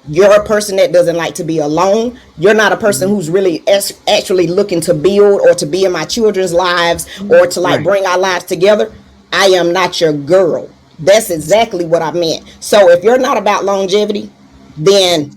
you're a person that doesn't like to be alone. You're not a person Hmm. who's really actually looking to build or to be in my children's lives or to like Right. bring our lives together. I am not your girl. That's exactly what I meant. So if you're not about longevity, then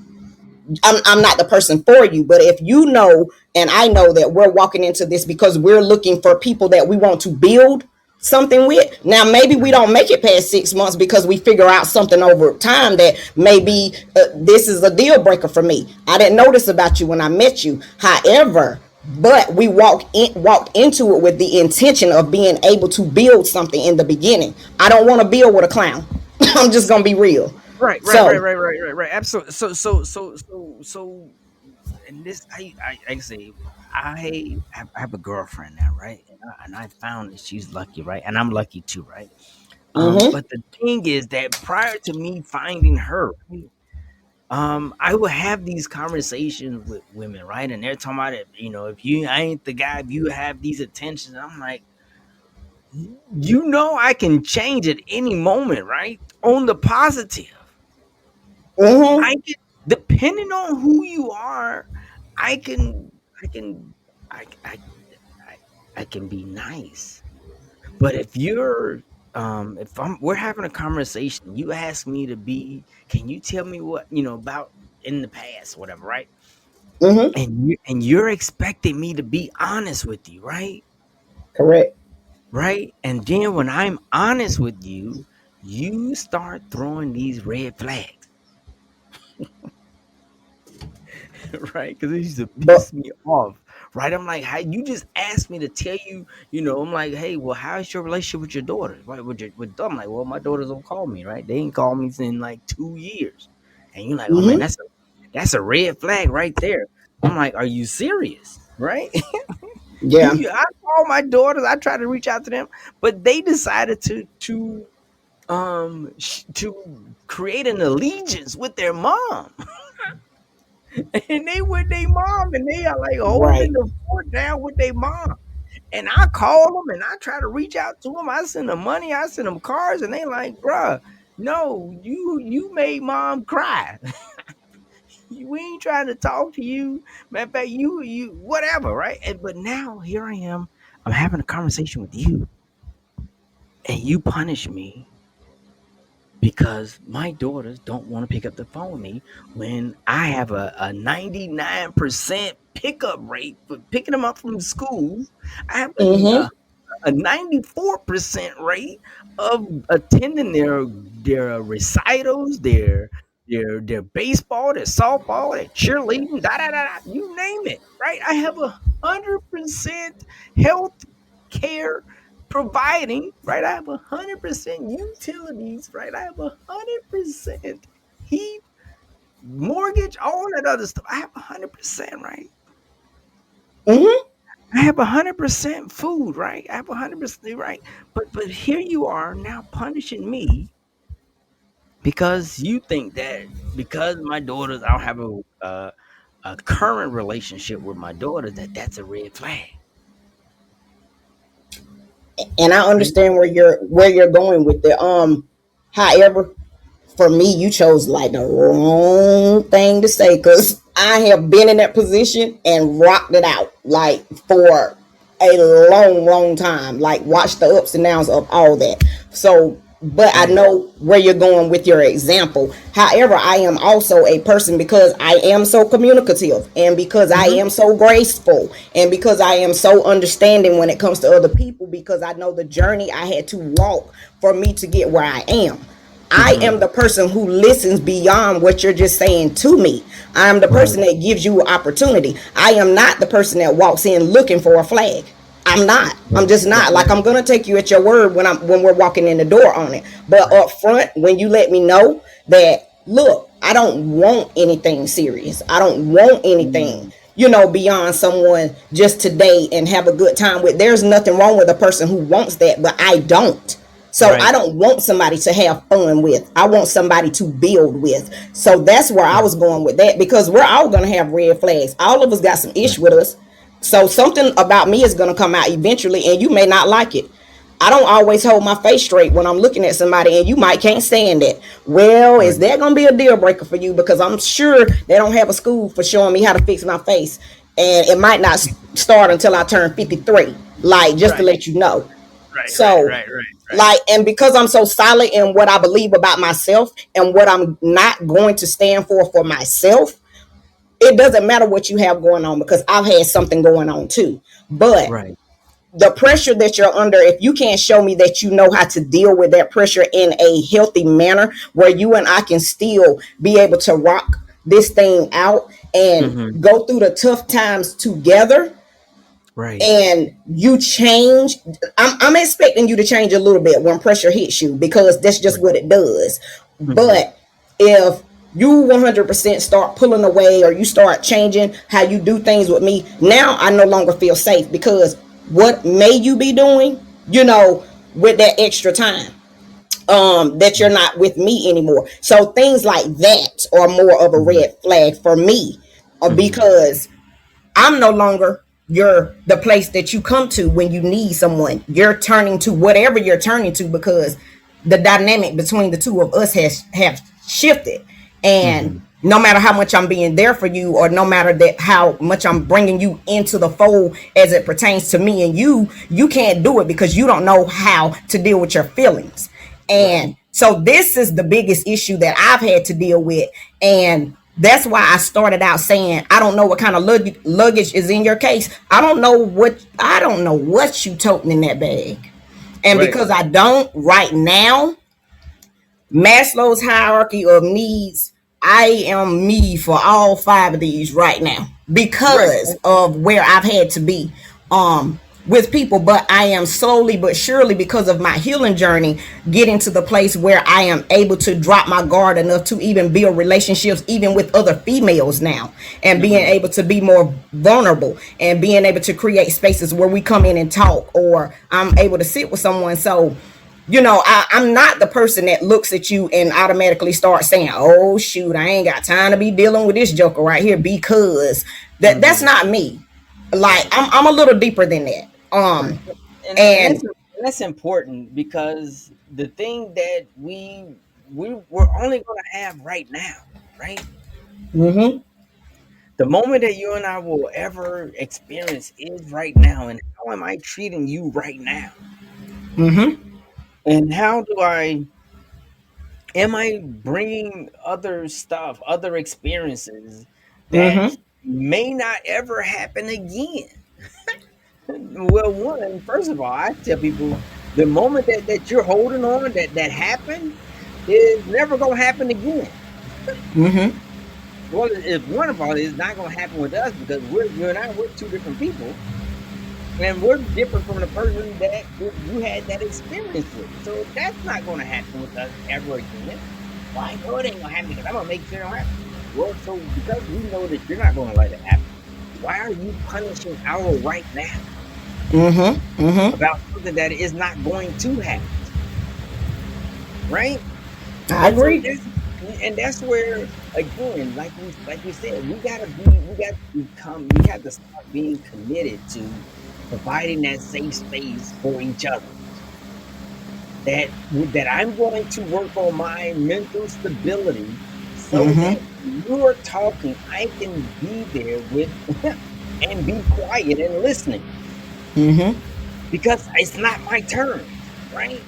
I'm not the person for you. But if you know, and I know that we're walking into this because we're looking for people that we want to build something with. Now, maybe we Right. don't make it past 6 months because we figure out something over time that Right. maybe this is a deal breaker for me. I didn't know this about you when I met you. However, but we walked into it with the intention of being able to build something in the beginning. I don't want to build with a clown. I'm just gonna be real. Right, right, right, So, right, right, right, right. Absolutely. So, and this, I say, I have a girlfriend now, right? And I found that she's lucky, right? And I'm lucky too, right? mm-hmm, But the thing is that prior to me finding her, right, I would have these conversations with women, right? And they're talking about it, if you I ain't the guy, if you have these attentions, I'm like, I can change at any moment, right? On the positive. mm-hmm, I can, depending on who you are, I can, I can, I, I, I, I can be nice. But if we're having a conversation, you ask me to be, can you tell me what about in the past, whatever, right? Mm-hmm. and you're expecting me to be honest with you, right? Correct. Right? And then when I'm honest with you, you start throwing these red flags, right? Because it used to But piss me off, right? I'm like, how you just asked me to tell you, I'm like, hey, well, how's your relationship with your daughters? Right? I'm like, well, my daughters don't call me, right? They ain't called me in like 2 years. And you're like, oh man, mm-hmm. that's a red flag right there. I'm like, are you serious? Right? Yeah. I call my daughters, I try to reach out to them, but they decided to create an allegiance with their mom. And they with their mom, and they are like holding Right. the fort down with their mom. And I call them and I try to reach out to them. I send them money, I send them cards, and they like, bruh, no, you made mom cry. We ain't trying to talk to you. Matter of fact, you whatever, right? But now here I am. I'm having a conversation with you, and you punish me because my daughters don't want to pick up the phone with me when I have a 99% pickup rate for picking them up from school. I have Mm-hmm. a 94% rate of attending their recitals, their baseball, their softball, their cheerleading, da da da da, you name it, right? I have 100% health care providing, right? I have 100% utilities, right? I have 100% heat, mortgage, all that other stuff. I have 100%, right? Mm-hmm. I have 100% food, right? I have 100%, right? But here you are now punishing me because you think that because my daughters, I don't have a current relationship with my daughter, that's a red flag, And I right? understand where you're going with it. However, for me, you chose like the wrong thing to say because I have been in that position and rocked it out like for a long, long time. Like watch the ups and downs of all that. So, but I Right. know where you're going with your example. However, I am also a person because I am so communicative and because I Mm-hmm. am so graceful and because I am so understanding when it comes to other people because I know the journey I had to walk for me to get where I am. I Mm-hmm. am the person who listens beyond what you're just saying to me. I am the Right. person that gives you opportunity. I am not the person that walks in looking for a flag. I'm not. I'm Right. just Right. not. Right. Like I'm gonna take you at your word when we're walking in the door on it. But Right. up front, when you let me know that look, I don't want anything serious. I don't want anything, Mm. beyond someone just today and have a good time with. There's nothing wrong with a person who wants that, but I don't. So I Right. don't want somebody to have fun with. I want somebody to build with. So that's where I Right. was going with that because we're all gonna have red flags. All of us got some Right. ish with us. So something about me is gonna come out eventually, and you may not like it. I don't always hold my face straight when I'm looking at somebody, and you might can't stand it. Well, is Right. that gonna be a deal breaker for you? Because I'm sure they don't have a school for showing me how to fix my face, and it might not start until I turn 53. Like just to Right. let you know. Right. Right. So Right. Right. Right. like, and because I'm so solid in what I believe about myself and what I'm not going to stand for myself, it doesn't matter what you have going on because I've had something going on too. But Right. the pressure that you're under, if you can't show me that you know how to deal with that pressure in a healthy manner where you and I can still be able to rock this thing out and Mm-hmm. go through the tough times together, Right. and you change. I'm expecting you to change a little bit when pressure hits you because that's just Right. what it does. Mm-hmm. But if you 100% start pulling away or you start changing how you do things with me, now I no longer feel safe because what may you be doing, with that extra time that you're not with me anymore. So things like that are more of a Mm-hmm. red flag for me, Mm-hmm. because I'm no longer the place that you come to when you need someone. You're turning to whatever you're turning to because the dynamic between the two of us has have shifted. And Mm-hmm. no matter how much I'm being there for you, or no matter that how much I'm bringing you into the fold as it pertains to me and you can't do it because you don't know how to deal with your feelings. Right. And so this is the biggest issue that I've had to deal with. And That's why I started out saying I don't know what kind of luggage is in your case. I don't know what you toting in that bag. And Right. because I don't right now, Maslow's hierarchy of needs, I am me for all five of these right now Right. because of where I've had to be with people. But I am slowly but surely, because of my healing journey, getting to the place where I am able to drop my guard enough to even build relationships even with other females now, and being Mm-hmm. able to be more vulnerable and being able to create spaces where we come in and talk, or I'm able to sit with someone. So I'm not the person that looks at you and automatically starts saying, "Oh shoot, I ain't got time to be dealing with this joker right here," because that's Mm-hmm. not me. Like Right. I'm a little deeper than that. Right. And And that's important because the thing that we're only going to have right now, right? mhm, The moment that you and I will ever experience is right now, and how am I treating you right now? mhm, And how do I am I bringing other stuff, other experiences that mhm, may not ever happen again? Well, one, first of all, I tell people the moment that you're holding on that happened is never gonna happen again. mhm, Well, if one of all it's not gonna happen with us because you and I we're two different people, and we're different from the person that you had that experience with. So that's not gonna happen with us ever again. Well, I know it ain't gonna happen because I'm gonna make sure it don't happen. Well, so because we know that you're not gonna let it happen, why are you punishing our right now mhm, mhm. about something that is not going to happen? Right? I And so agree. that's where again, like we said, we have to start being committed to providing that safe space for each other. That I'm going to work on my mental stability so Mhm, that when you're talking, I can be there with and be quiet and listening mhm. because it's not my turn, right?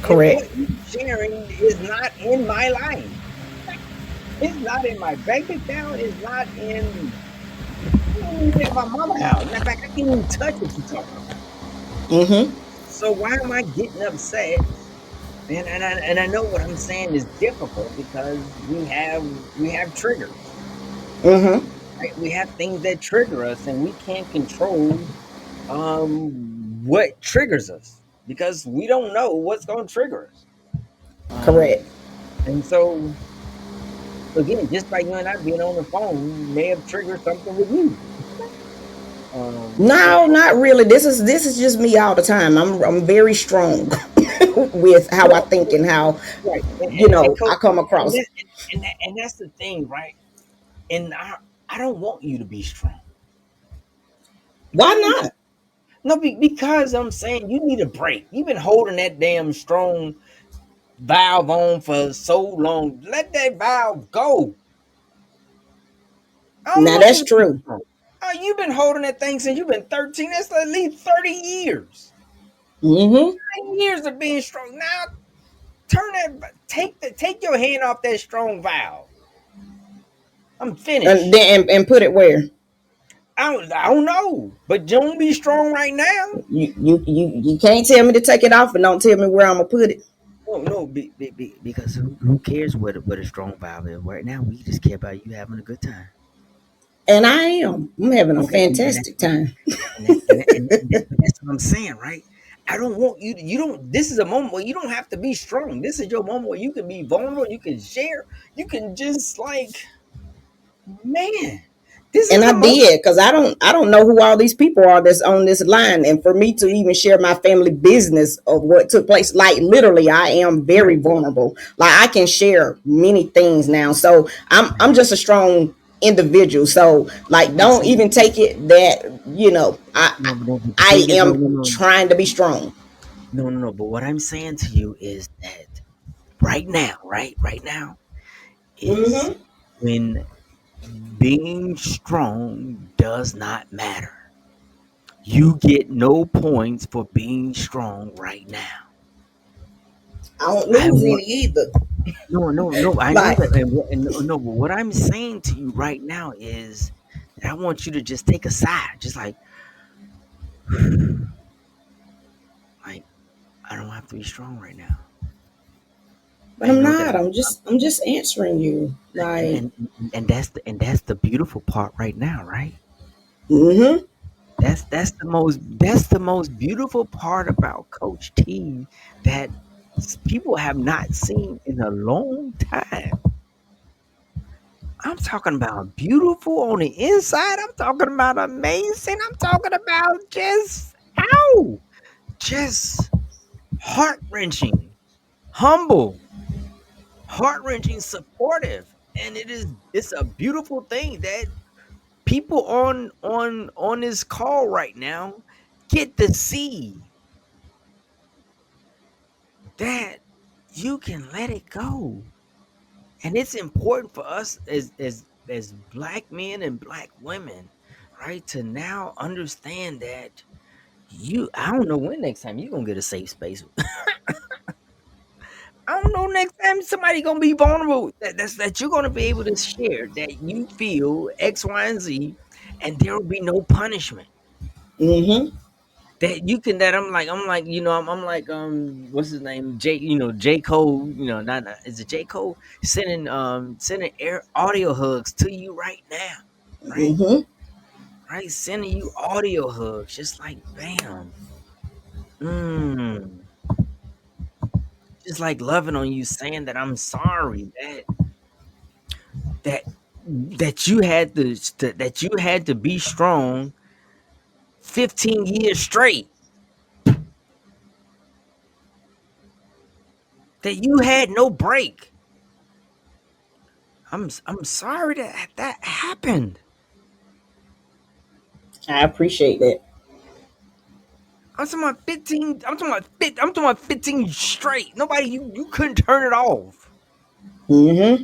And what Correct. you're sharing is not in my life. It's not in my bank account. It's not in even at my mama house. Matter of fact, I can't even touch what you're talking about. Mhm, So why am I getting upset? And I know what I'm saying is difficult because we have triggers, mhm. right? We have things that trigger us, and we can't control what triggers us because we don't know what's going to trigger us. Correct. And so again, just by you and I being on the phone may have triggered something with you. And No, not really. This is just me all the time. I'm very strong with how I well, think and how right, and I coach, come and across. that's the thing, right? And I don't want you to be strong. I Why don't not? no because I'm saying you need a break. You've been holding that damn strong valve on for so long. Let that valve go. I don't Now want you that's to be true. strong. Oh, you've been holding that thing since you've been 13. That's at least 30 years. Mm-hmm. 9 years of being strong. Now take your hand off that strong valve. I'm And finished. then and put it where I don't know, but don't be strong right now. you can't tell me to take it off and don't tell me where I'm gonna put it. No, no, because who cares what a strong valve is? Right now, we just care about you having a good time. And I am. I'm having a Okay, and that's fantastic time. that's what I'm saying, right? I don't want you to. You don't. This is a moment where you don't have to be strong. This is your moment where you can be vulnerable. You can share. You can just man. This And is I the moment. did because I don't know who all these people are that's on this line, and for me to even share my family business of what took place, like literally, I am very Right, vulnerable. Like I can share many things now, so I'm right. just a strong individual. So like, But don't see, even take it that no, no, but the I thing is, no, am no, no, trying to be strong. no, no, no. But what I'm saying to you is that right now, right now, is Mm-hmm. when being strong does not matter. You get no points for being strong right now. I don't I lose want any either. No, no, no. I know Like, that, and no. But what I'm saying to you right now is that I want you to just take a sigh, just like I don't have to be strong right now. but I I'm know that not. I'm just answering you. and Like, and and that's the beautiful part right now, right? mm-hmm. That's the most beautiful part about Coach T that people have not seen in a long time. I'm talking about beautiful on the inside. I'm talking about amazing. I'm talking about just ow, just heart wrenching, humble, heart wrenching, supportive, and it's a beautiful thing that people on this call right now get to see that you can let it go. And it's important for us as black men and black women, right, to now understand that I don't know when next time you're gonna get a safe space. I don't know next time somebody gonna be vulnerable that you're gonna be able to share that you feel X, Y, and Z, and there will be no punishment. Mm-hmm. That you can that I'm like, I'm like what's his name? J. Cole, not is it J. Cole sending air audio hugs to you right now, right? Mm-hmm. Right? Sending you audio hugs, just like bam. Mm, just like loving on you, saying that I'm sorry that that you had to be strong 15 years straight. That you had no break. I'm sorry that happened. I appreciate that. I'm talking about 15 straight. Nobody you couldn't turn it off. Mm-hmm.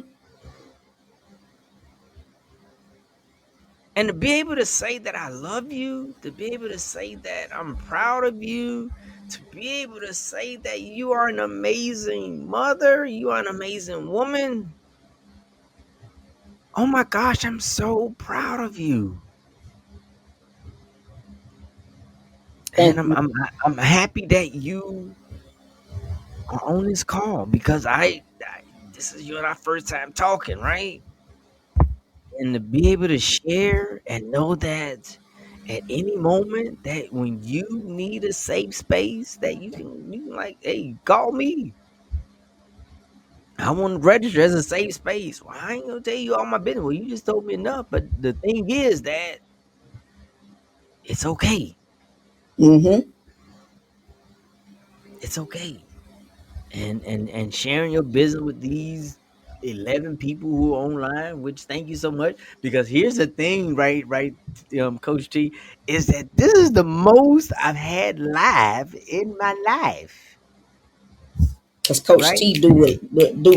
And to be able to say that I love you, to be able to say that I'm proud of you, to be able to say that you are an amazing mother, you are an amazing woman. Oh my gosh, I'm so proud of you. And Thank I'm you. I'm I'm happy that you are on this call because this is you and I first time talking, right? And to be able to share and know that at any moment that when you need a safe space that you can like, hey, call me. I want to register as a safe space. Well, I ain't gonna tell you all my business. Well, you just told me enough. But the thing is that it's okay. Mm-hmm. It's okay. And sharing your business with these 11 people who are online, which thank you so much, because here's the thing, right, Coach T, is that this is the most I've had live in my life, Because Coach right? T do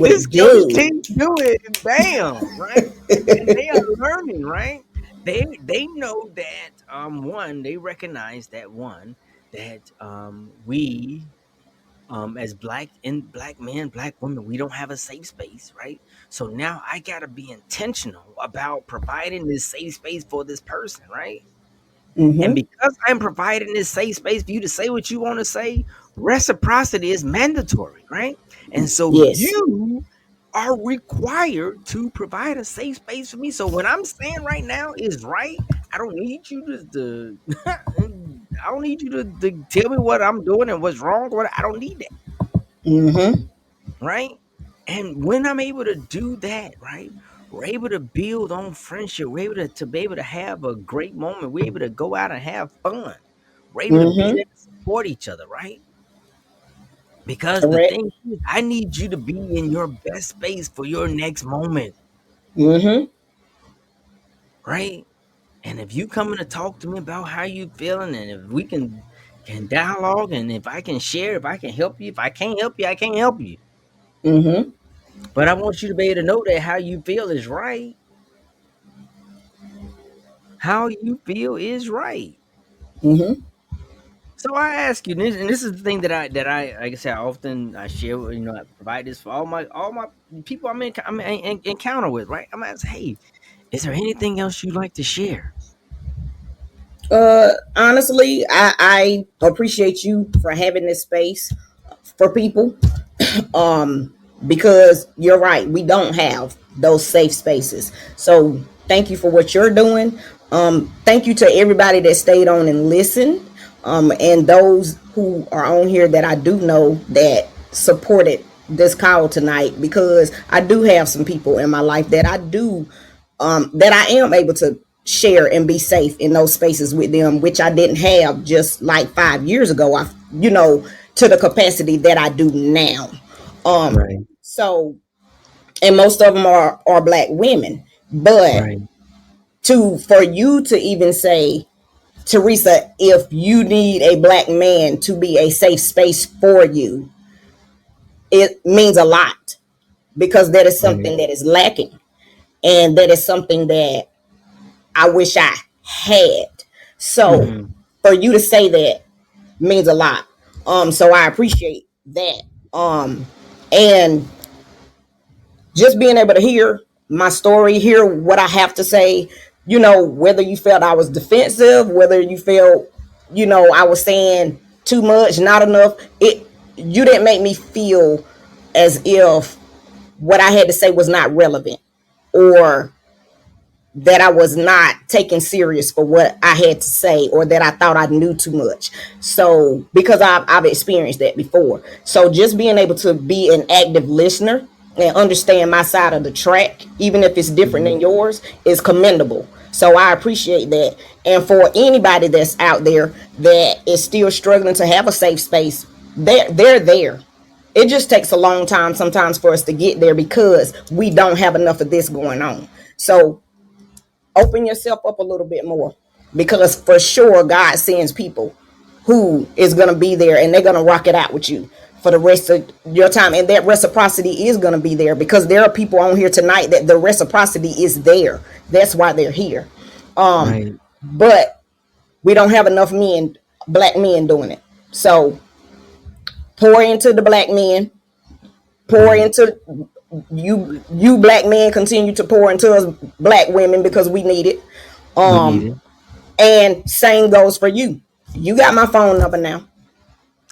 This it Coach T good. do it, bam, right? And they are learning, right? They know that one, they recognize that one, that we as black men, black women, we don't have a safe space, right? So now I gotta be intentional about providing this safe space for this person, right? And Mm-hmm. because I'm providing this safe space for you to say what you want to say, reciprocity is mandatory, right? And so Yes. you are required to provide a safe space for me. So what I'm saying right now is right. I don't need you to I don't need you to tell me what I'm doing and what's wrong. I don't need that, Mm-hmm. right? And when I'm able to do that, right, we're able to build on friendship. We're able to be able to have a great moment. We're able to go out and have fun. We're able to be Mm-hmm. there to support each other, right? Because the Correct. thing is, I need you to be in your best space for your next moment, Mm-hmm. right? And if you coming to talk to me about how you feeling, and if we can dialogue, and if I can share, if I can help you, if I can't help you, I can't help you. Mm-hmm. But I want you to be able to know that how you feel is right. How you feel is right. Mm-hmm. So I ask you, and this is the thing that I like I said, I often I share, I provide this for all my people I'm in encounter with, right? I'm asking, hey, is there anything else you'd like to share? Honestly, I appreciate you for having this space for people. um because you're right, we don't have those safe spaces, so thank you for what you're doing. Thank you to everybody that stayed on and listened, and those who are on here that I do know that supported this call tonight, because I do have some people in my life that I do, that I am able to share and be safe in those spaces with them, which I didn't have just like 5 years ago. To the capacity that I do now. Right, So, and most of them are black women, but right, to for you to even say, Teresa, if you need a black man to be a safe space for you, it means a lot, because that is right. something that is lacking, and that is something that I wish I had. So Hmm. for you to say that means a lot. So I appreciate that. And just being able to hear my story, hear what I have to say, whether you felt I was defensive, whether you felt, I was saying too much, not enough, you didn't make me feel as if what I had to say was not relevant, or that I was not taken serious for what I had to say, or that I thought I knew too much. So, because I've experienced that before. So, just being able to be an active listener and understand my side of the track, even if it's different Hmm. than yours, is commendable. So, I appreciate that. And for anybody that's out there that is still struggling to have a safe space, they're there. It just takes a long time sometimes for us to get there, because we don't have enough of this going on. So open yourself up a little bit more, because for sure God sends people who is going to be there, and they're going to rock it out with you for the rest of your time, and that reciprocity is going to be there, because there are people on here tonight that the reciprocity is there. That's why they're here. Right. But we don't have enough men, black men, doing it. So pour into the black men, pour Right. into you black men, continue to pour into us black women, because we need it. We need um it. And same goes for you. You got my phone number now.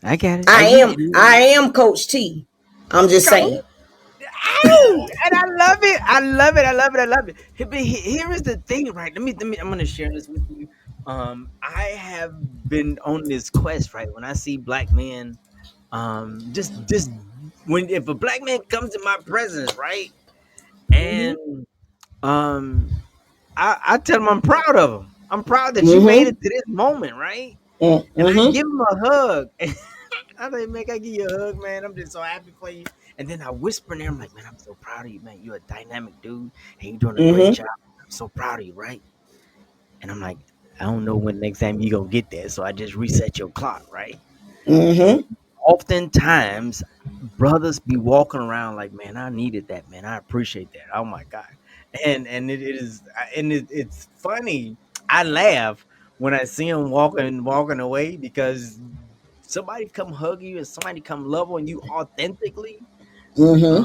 I got it. I You, am I am Coach T. I'm just saying. Hey, and I love it. I love it. I love it. I love it. But here is the thing, right? Let me. I'm gonna share this with you. I have been on this quest, right? When I see black men, just when if a black man comes in my presence, right, and um, I tell him I'm proud of him. I'm proud that you made Mm-hmm. it to this moment, right? And I Mm-hmm. give him a hug. I like, man, can I give you a hug, man? I'm just so happy for you. And then I whisper in there, I'm like, man, I'm so proud of you, man. You're a dynamic dude, and you're doing a great Mm-hmm. job. I'm so proud of you, right? And I'm like, I don't know when next time you gonna get there, so I just reset your clock, right? And Mm-hmm. oftentimes, brothers be walking around like, man, I needed that, man. I appreciate that. Oh my god. And it is, and it's funny. I laugh when I see them walking away, because somebody come hug you and somebody come love on you authentically, uh, Mm-hmm.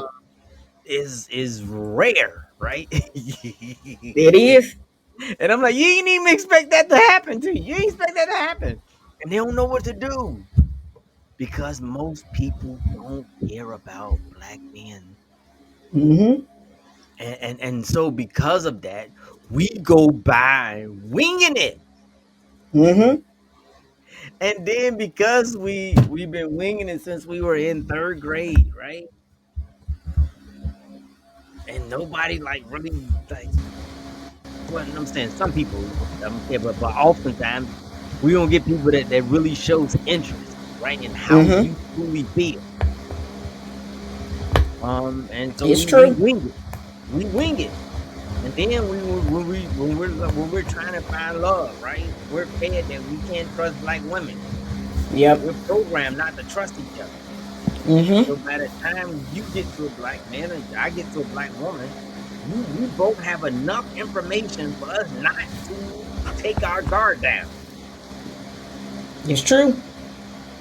is rare, right? It is. And I'm like, you ain't even expect that to happen to you. You ain't expect that to happen, and they don't know what to do, because most people don't care about black men, Mm-hmm. and so because of that, we go by winging it. Mm-hmm. And then because we've been winging it since we were in third grade, right? And nobody like really like, well, I'm saying some people, I'm saying, but oftentimes we don't get people that really shows interest, right, in how Mm-hmm. you truly feel. And so It's we true. wing it, we wing it, and then when we're trying to find love, right? We're fed that we can't trust black women. Yep. We're programmed not to trust each other. And Mm-hmm. so by the time you get to a black man and I get to a black woman, we both have enough information for us not to take our guard down. It's true.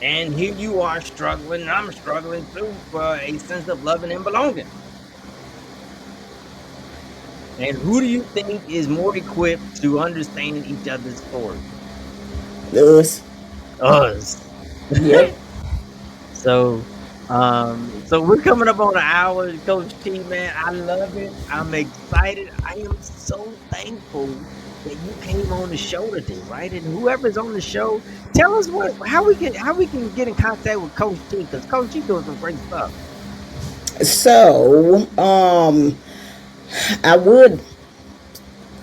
And here you are struggling, and I'm struggling too for a sense of loving and belonging. And who do you think is more equipped to understand each other's story? Us. Us. Yep. So we're coming up on an hour, Coach T, man. I love it. I'm excited. I am so thankful that you came on the show today, right? And whoever's on the show, tell us how we can get in contact with Coach T, because Coach T doing some great stuff. So, I would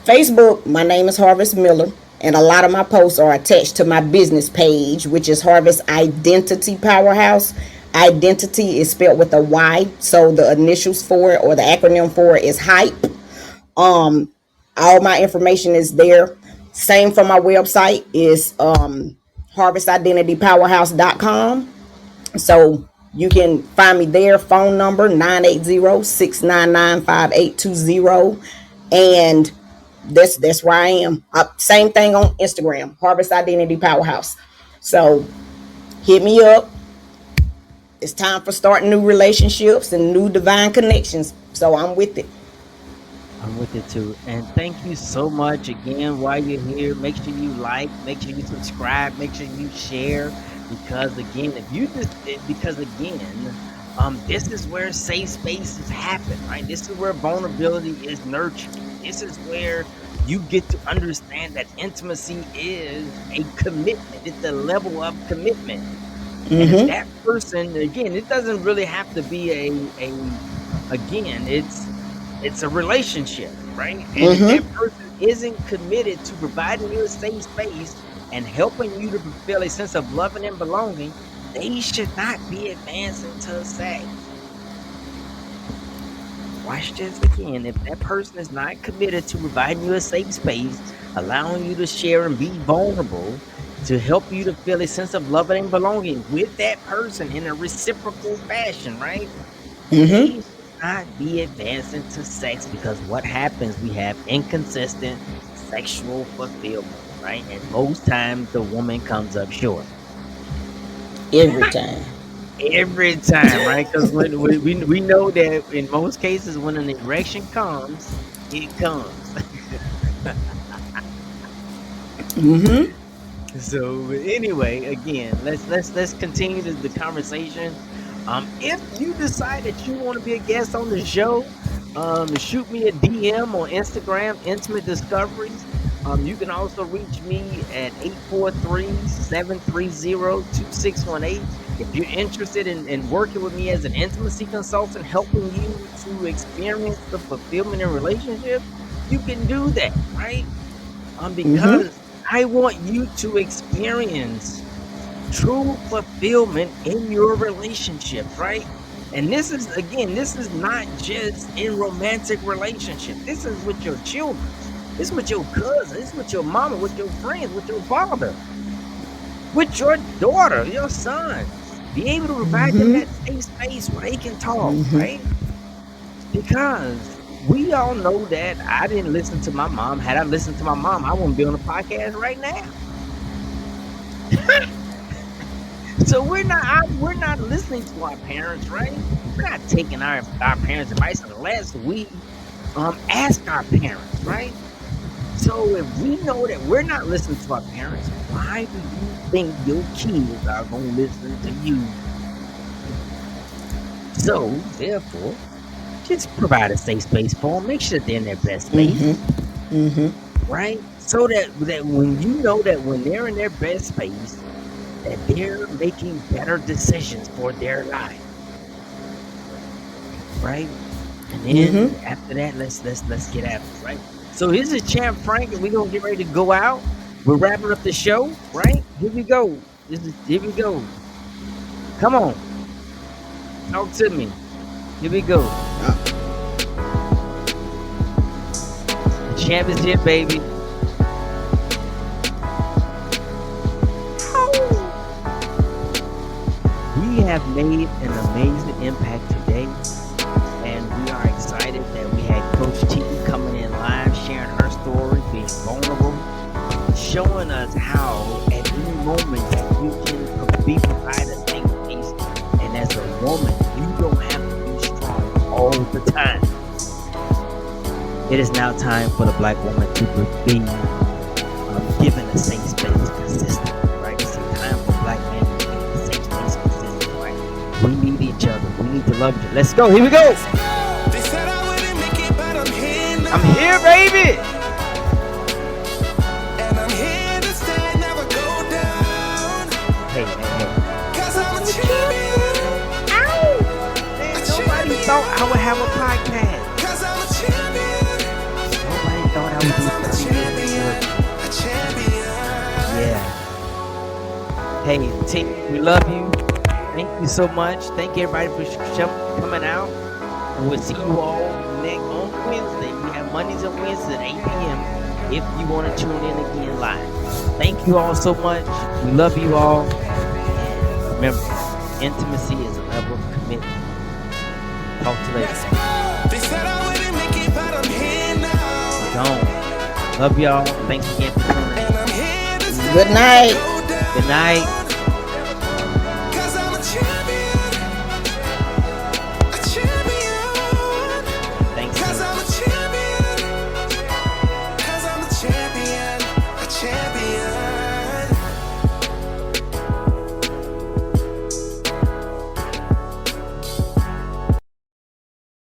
Facebook, my name is Harvest Miller, and a lot of my posts are attached to my business page, which is Harvest Identity Powerhouse. Identity is spelled with a Y, so the initials for it or the acronym for it is HYPE. Um, all my information is there. Same for my website is harvestidentitypowerhouse.com. So you can find me there. Phone number 980-699-5820. And that's where I am. Same thing on Instagram, Harvest Identity Powerhouse. So hit me up. It's time for starting new relationships and new divine connections. So I'm with it. I'm with it too. And thank you so much again while you're here. Make sure you like, make sure you subscribe, make sure you share. Because again, if you just because again, this is where safe spaces happen, right? This is where vulnerability is nurtured. This is where you get to understand that intimacy is a commitment. It's a level of commitment. And if Mm-hmm. that person, again, it doesn't really have to be a again, it's a relationship, right? And if that Mm-hmm. person isn't committed to providing you a safe space and helping you to fulfill a sense of loving and belonging, they should not be advancing to sex. Watch this again. If that person is not committed to providing you a safe space, allowing you to share and be vulnerable to help you to feel a sense of loving and belonging with that person in a reciprocal fashion, right? They Mm-hmm. should not be advancing to sex, because what happens, we have inconsistent sexual fulfillment, right? And most times the woman comes up short. Every time. Every time, right? Because when we know that in most cases, when an erection comes, it comes. Mm-hmm. So anyway, again, let's continue the conversation. If you decide that you want to be a guest on the show, shoot me a DM on Instagram, Intimate Discoveries. You can also reach me at 843-730-2618. If you're interested in working with me as an intimacy consultant, helping you to experience the fulfillment in relationships, you can do that, right? Mm-hmm. Because I want you to experience true fulfillment in your relationships, right? And this is, again, this is not just in romantic relationships. This is with your children. This is with your cousin. This is with your mama, with your friends, with your father, with your daughter, your son. Be able to provide them that safe space where they can talk, right? Because we all know that I didn't listen to my mom. Had I listened to my mom, I wouldn't be on the podcast right now. So we're not listening to our parents, right? We're not taking our parents' advice unless we ask our parents, right? So if we know that we're not listening to our parents, why do you think your kids are gonna listen to you? So therefore, just provide a safe space for them. Make sure they're in their best space, right? So that when you know that when they're in their best space, that they're making better decisions for their life, right? And then Mm-hmm. after that, let's get after it, right? So here's a Champ Frank, and we're gonna get ready to go out. We're wrapping up the show, right? Here we go. Here we go. Come on, talk to me. Here we go. The champ is here, baby. We have made an amazing impact today, and we are excited that we had Coach T coming in live, sharing her story, being vulnerable, showing us how at any moment that you can be provided the time. It is now time for the Black woman to be given a safe space consistently, right? It's time for Black men to be given a safe space consistently, right? We need each other. We need to love each other. Let's go. Here we go. They said I wouldn't make it, but I'm here now. I'm here, baby. And I'm here to stay, never go down. Hey. Cause I'm a champion. Ow! Man, nobody thought I would have a podcast. Cause I'm a champion. Nobody thought I would Cause I'm a do 30 minutes. champion. A champion. Yeah. Hey, team, we love you. Thank you so much. Thank everybody for coming out. And we'll see you all on Wednesday. We have Mondays and Wednesdays at 8 p.m. if you want to tune in again live. Thank you all so much. We love you all. And remember, intimacy is a level of commitment. Talk to you later. They said I wouldn't make it, but I'm here now. Gone. Love y'all. Thanks again for tuning in. And I'm here to stay, Good night. never go down. Good night.